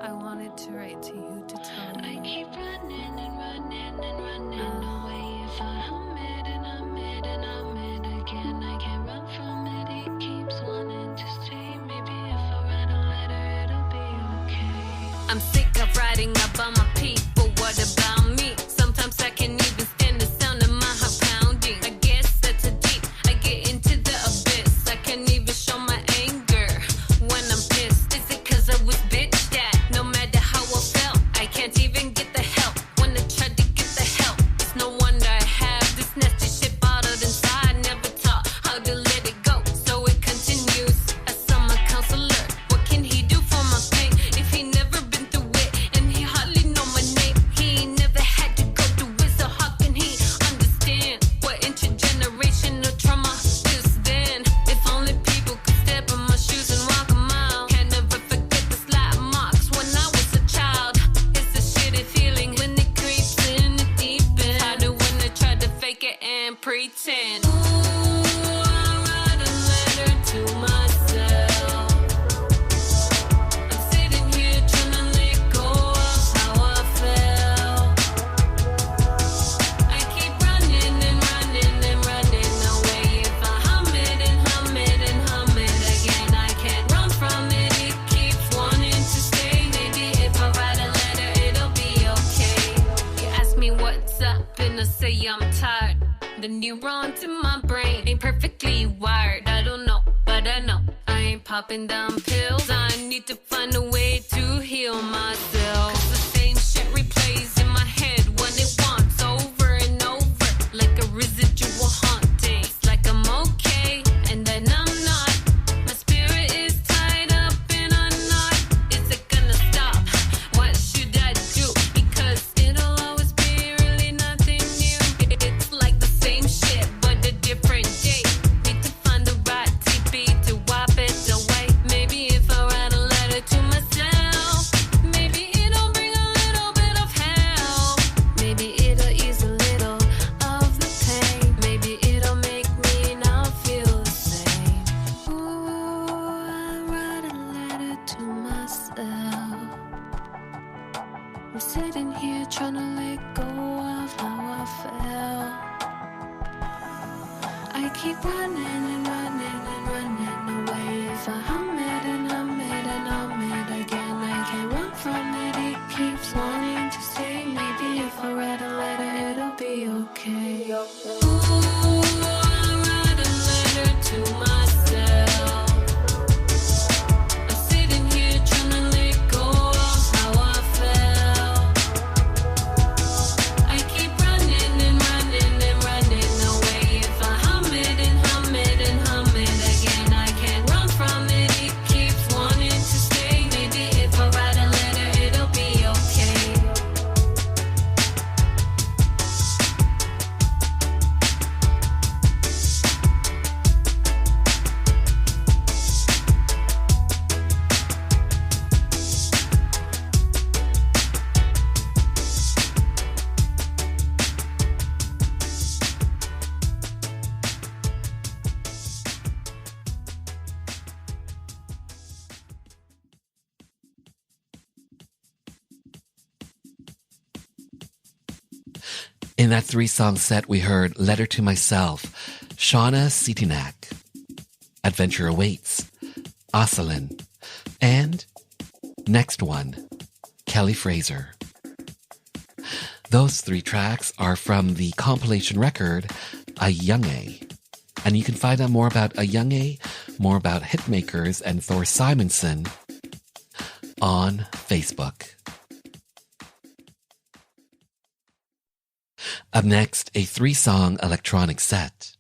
Speaker 11: I wanted to write to you to tell you I keep running and running and running away. If I hum it and hum it and hum it again, I can't run from it. It keeps wanting to stay. Maybe if I write a letter, it'll be okay. I'm sick of writing about my people. What about me? Sometimes I can't even stand the sound of my heart pounding. I guess that's a deep. I get into the abyss. I can't even show my anger when I'm pissed. Is it 'cause I was bitched at? No matter how I felt, I can't even get the help when I tried to get the help. It's no wonder I have this nasty shit bottled inside. Never taught how to let it go, so it continues. I saw my counselor. What can he do for my pain if he never been through it and he hardly know my name? He never had to go through it, so how can he understand what intergenerational trauma is then? If only people could step in my shoes and walk a mile. Can't never forget the slap marks when I was a child. It's a shitty feeling when it creeps in the deep end. Harder when I try to fake it and pretend. Ooh, I write a letter to myself. I'm sitting here trying to let go of how I felt. I keep running and running and running away. If I hum it and hum it and hum it again, I can't run from it. It keeps wanting to stay. Maybe if I write a letter, it'll be okay. You ask me what's up and I say I'm tired. The neurons in my brain ain't perfectly wired. I don't know, but I know I ain't popping down pills. I need to find a way to heal myself. 'Cause the same shit replays in my head when it wants over and over, like a residual haunting. It's like I'm okay, and then I'm not. My spirit is tied up in a knot. Is it gonna stop? What should I do? Because it'll always be really nothing new. It's like the same shit, but a different day. Need to find the right TP to wipe it away. Maybe if I write a letter to myself, maybe it'll bring a little bit of help. Maybe it'll ease a little of the pain. Maybe it'll make me not feel the same. Ooh, I write a letter to myself. I'm sitting here trying to let go of how I felt. I keep running and running and running away. If I hum it and hum it and hum it again, I can't run from it. It keeps wanting to stay. Maybe if I write a letter, it'll be okay. Ooh, I write a letter to myself. I'm sitting here trying to let go of how I felt. I keep running and running and running away. If I hum it and hum it and hum it again, I can't run from it. It keeps wanting to stay. Maybe if I write a letter, it'll be okay.
Speaker 3: In that 3-song set, we heard Letter to Myself, Shauna Sitinak, Adventure Awaits, Ocelin, and Next One, Kelly Fraser. Those 3 tracks are from the compilation record, A Young A. And you can find out more about A Young A, more about Hitmakers and Thor Simonson on Facebook. Up next, a 3-song electronic set.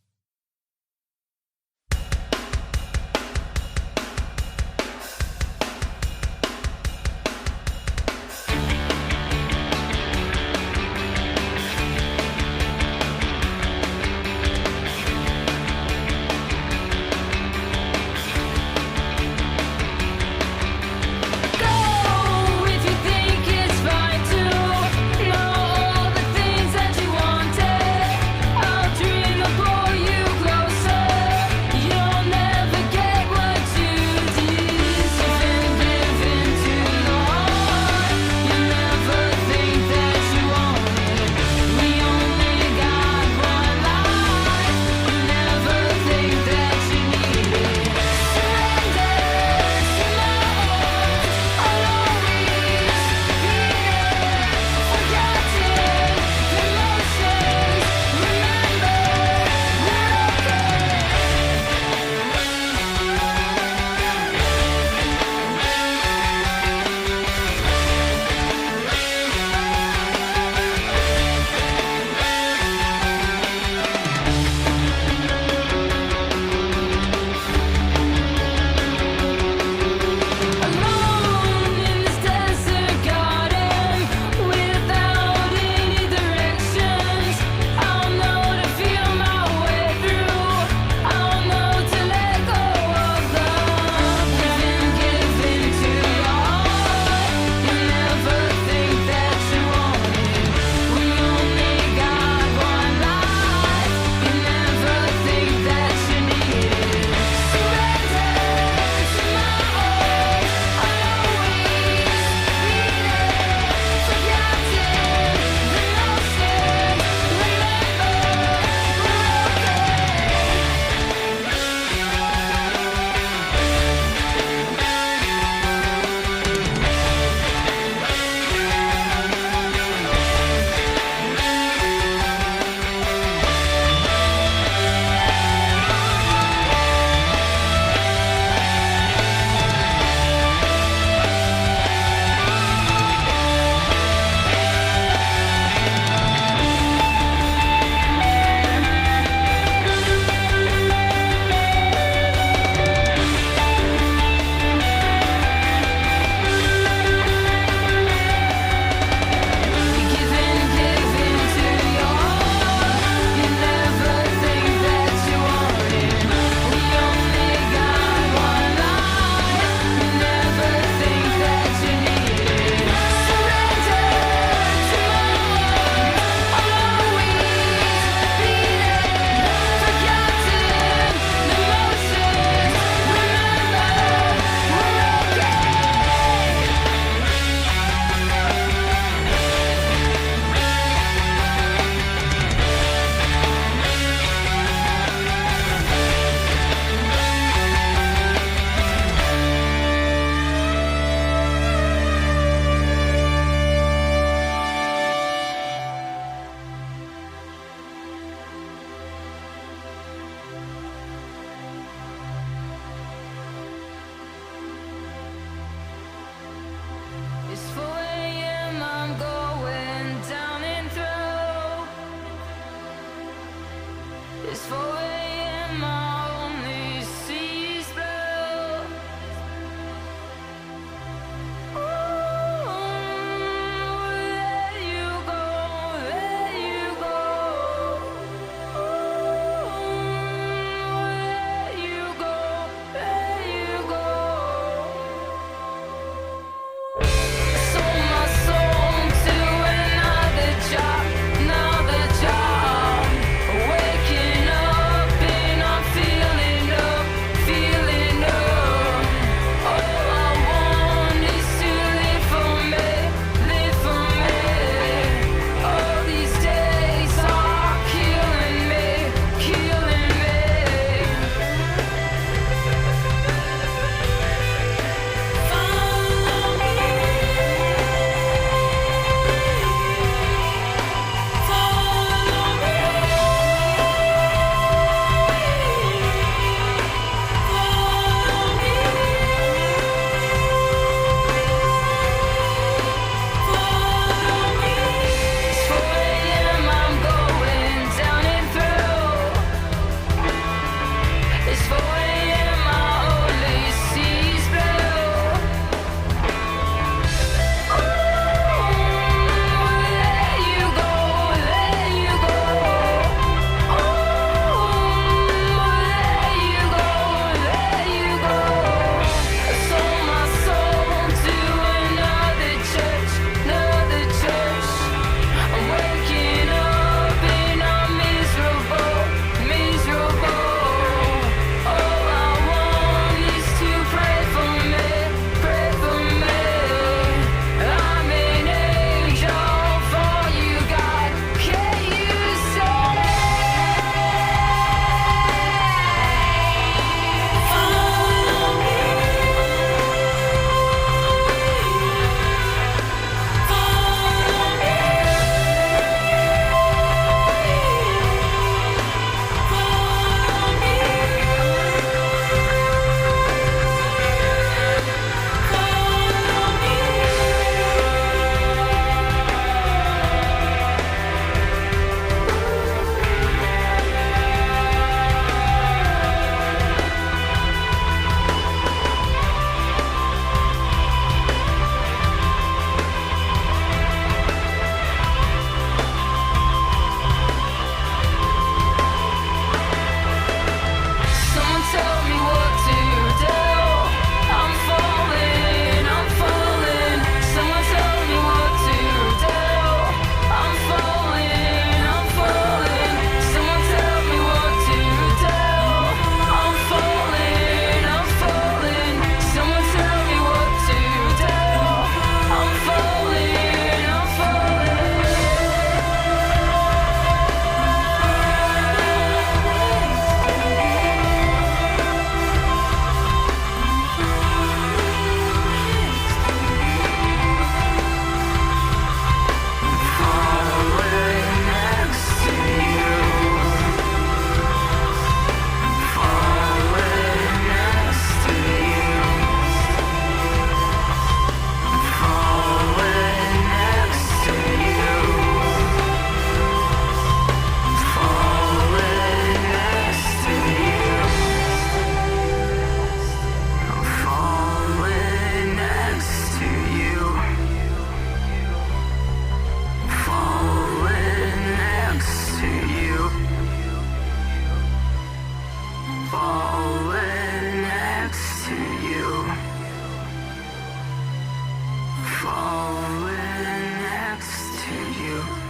Speaker 11: falling next to you.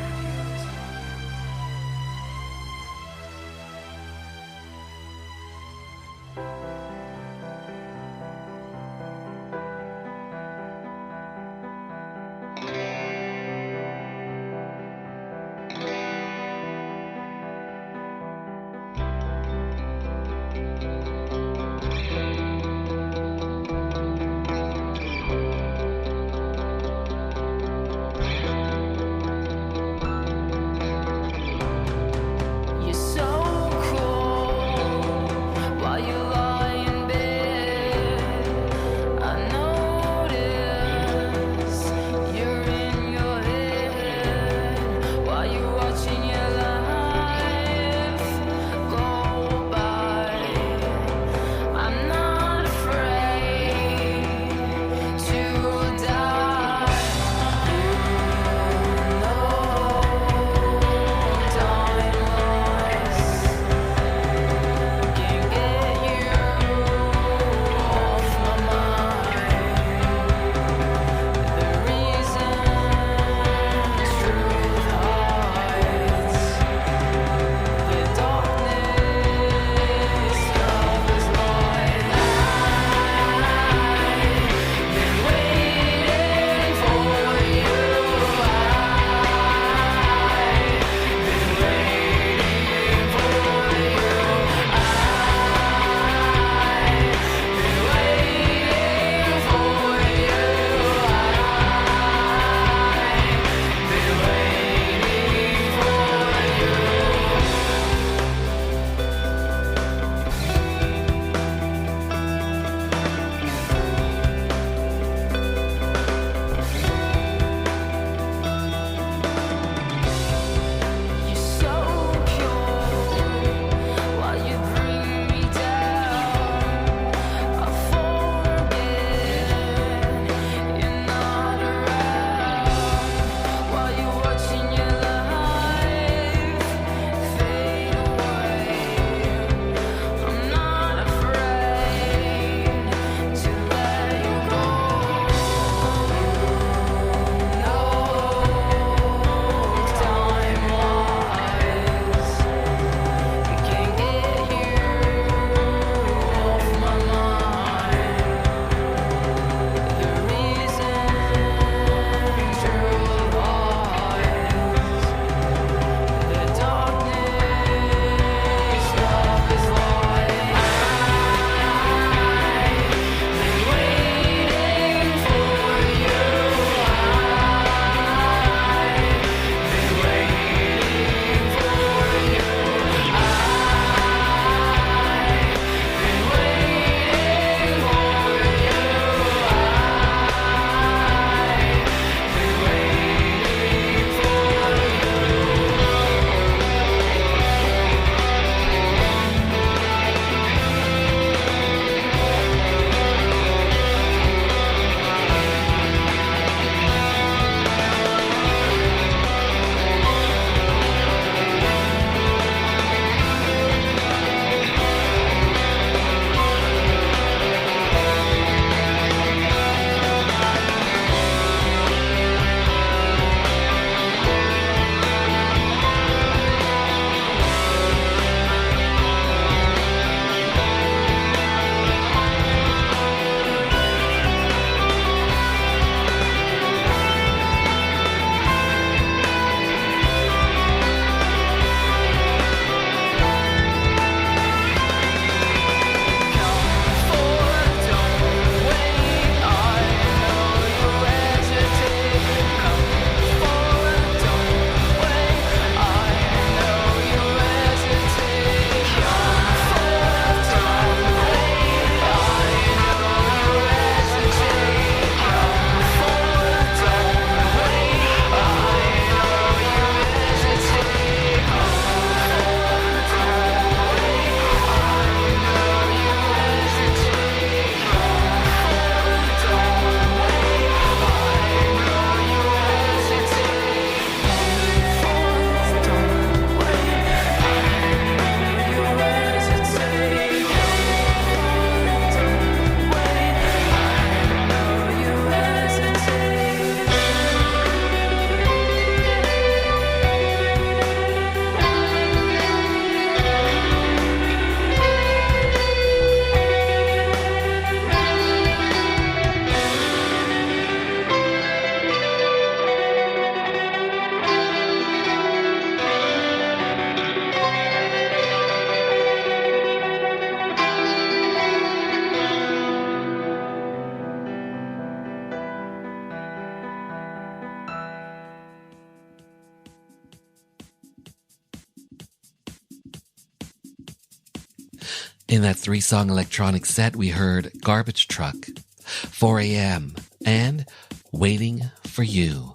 Speaker 3: In that 3-song electronic set, we heard Garbage Truck, 4 a.m., and Waiting for You.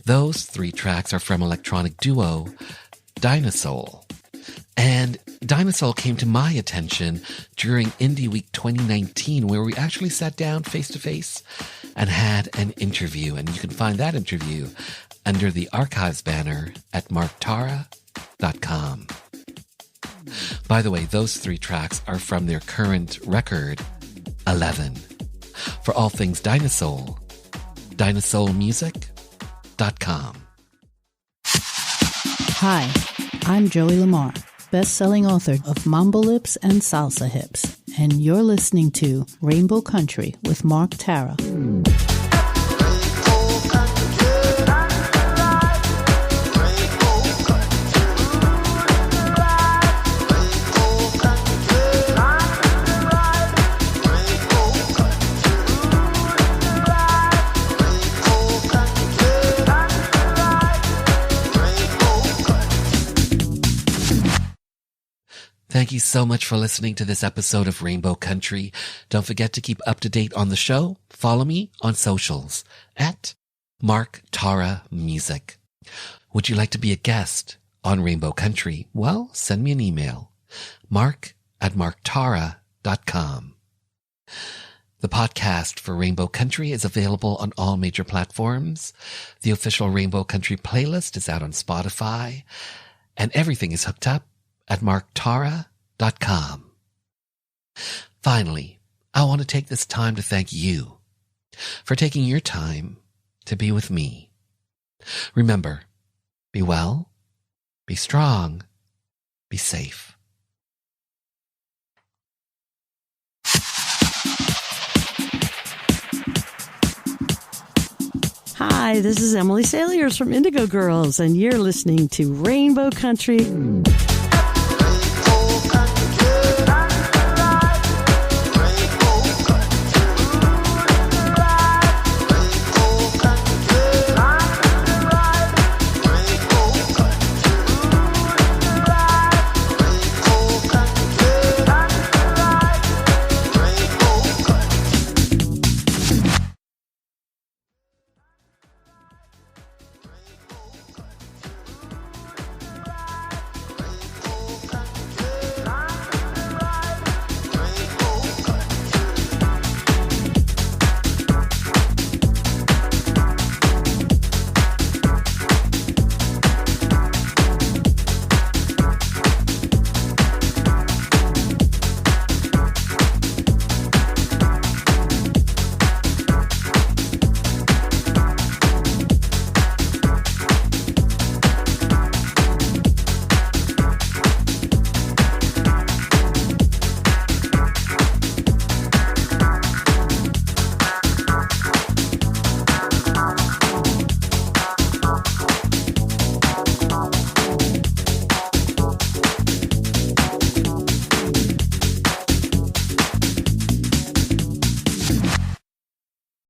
Speaker 3: Those 3 tracks are from electronic duo Dinosaur. And Dinosaur came to my attention during Indie Week 2019, where we actually sat down face-to-face and had an interview. And you can find that interview under the archives banner at marktara.com. By the way, those 3 tracks are from their current record, 11. For all things Dinosaur, dinosaurmusic.com.
Speaker 4: Hi, I'm Joey Lamar, best-selling author of Mambo Lips and Salsa Hips, and you're listening to Rainbow Country with Mark Tara.
Speaker 3: Thank you so much for listening to this episode of Rainbow Country. Don't forget to keep up to date on the show. Follow me on socials at Mark Tara Music. Would you like to be a guest on Rainbow Country? Well, send me an email, mark@marktara.com. The podcast for Rainbow Country is available on all major platforms. The official Rainbow Country playlist is out on Spotify, and everything is hooked up at marktara.com. Finally, I want to take this time to thank you for taking your time to be with me. Remember, be well, be strong, be safe.
Speaker 4: Hi, this is Emily Saliers from Indigo Girls, and you're listening to Rainbow Country.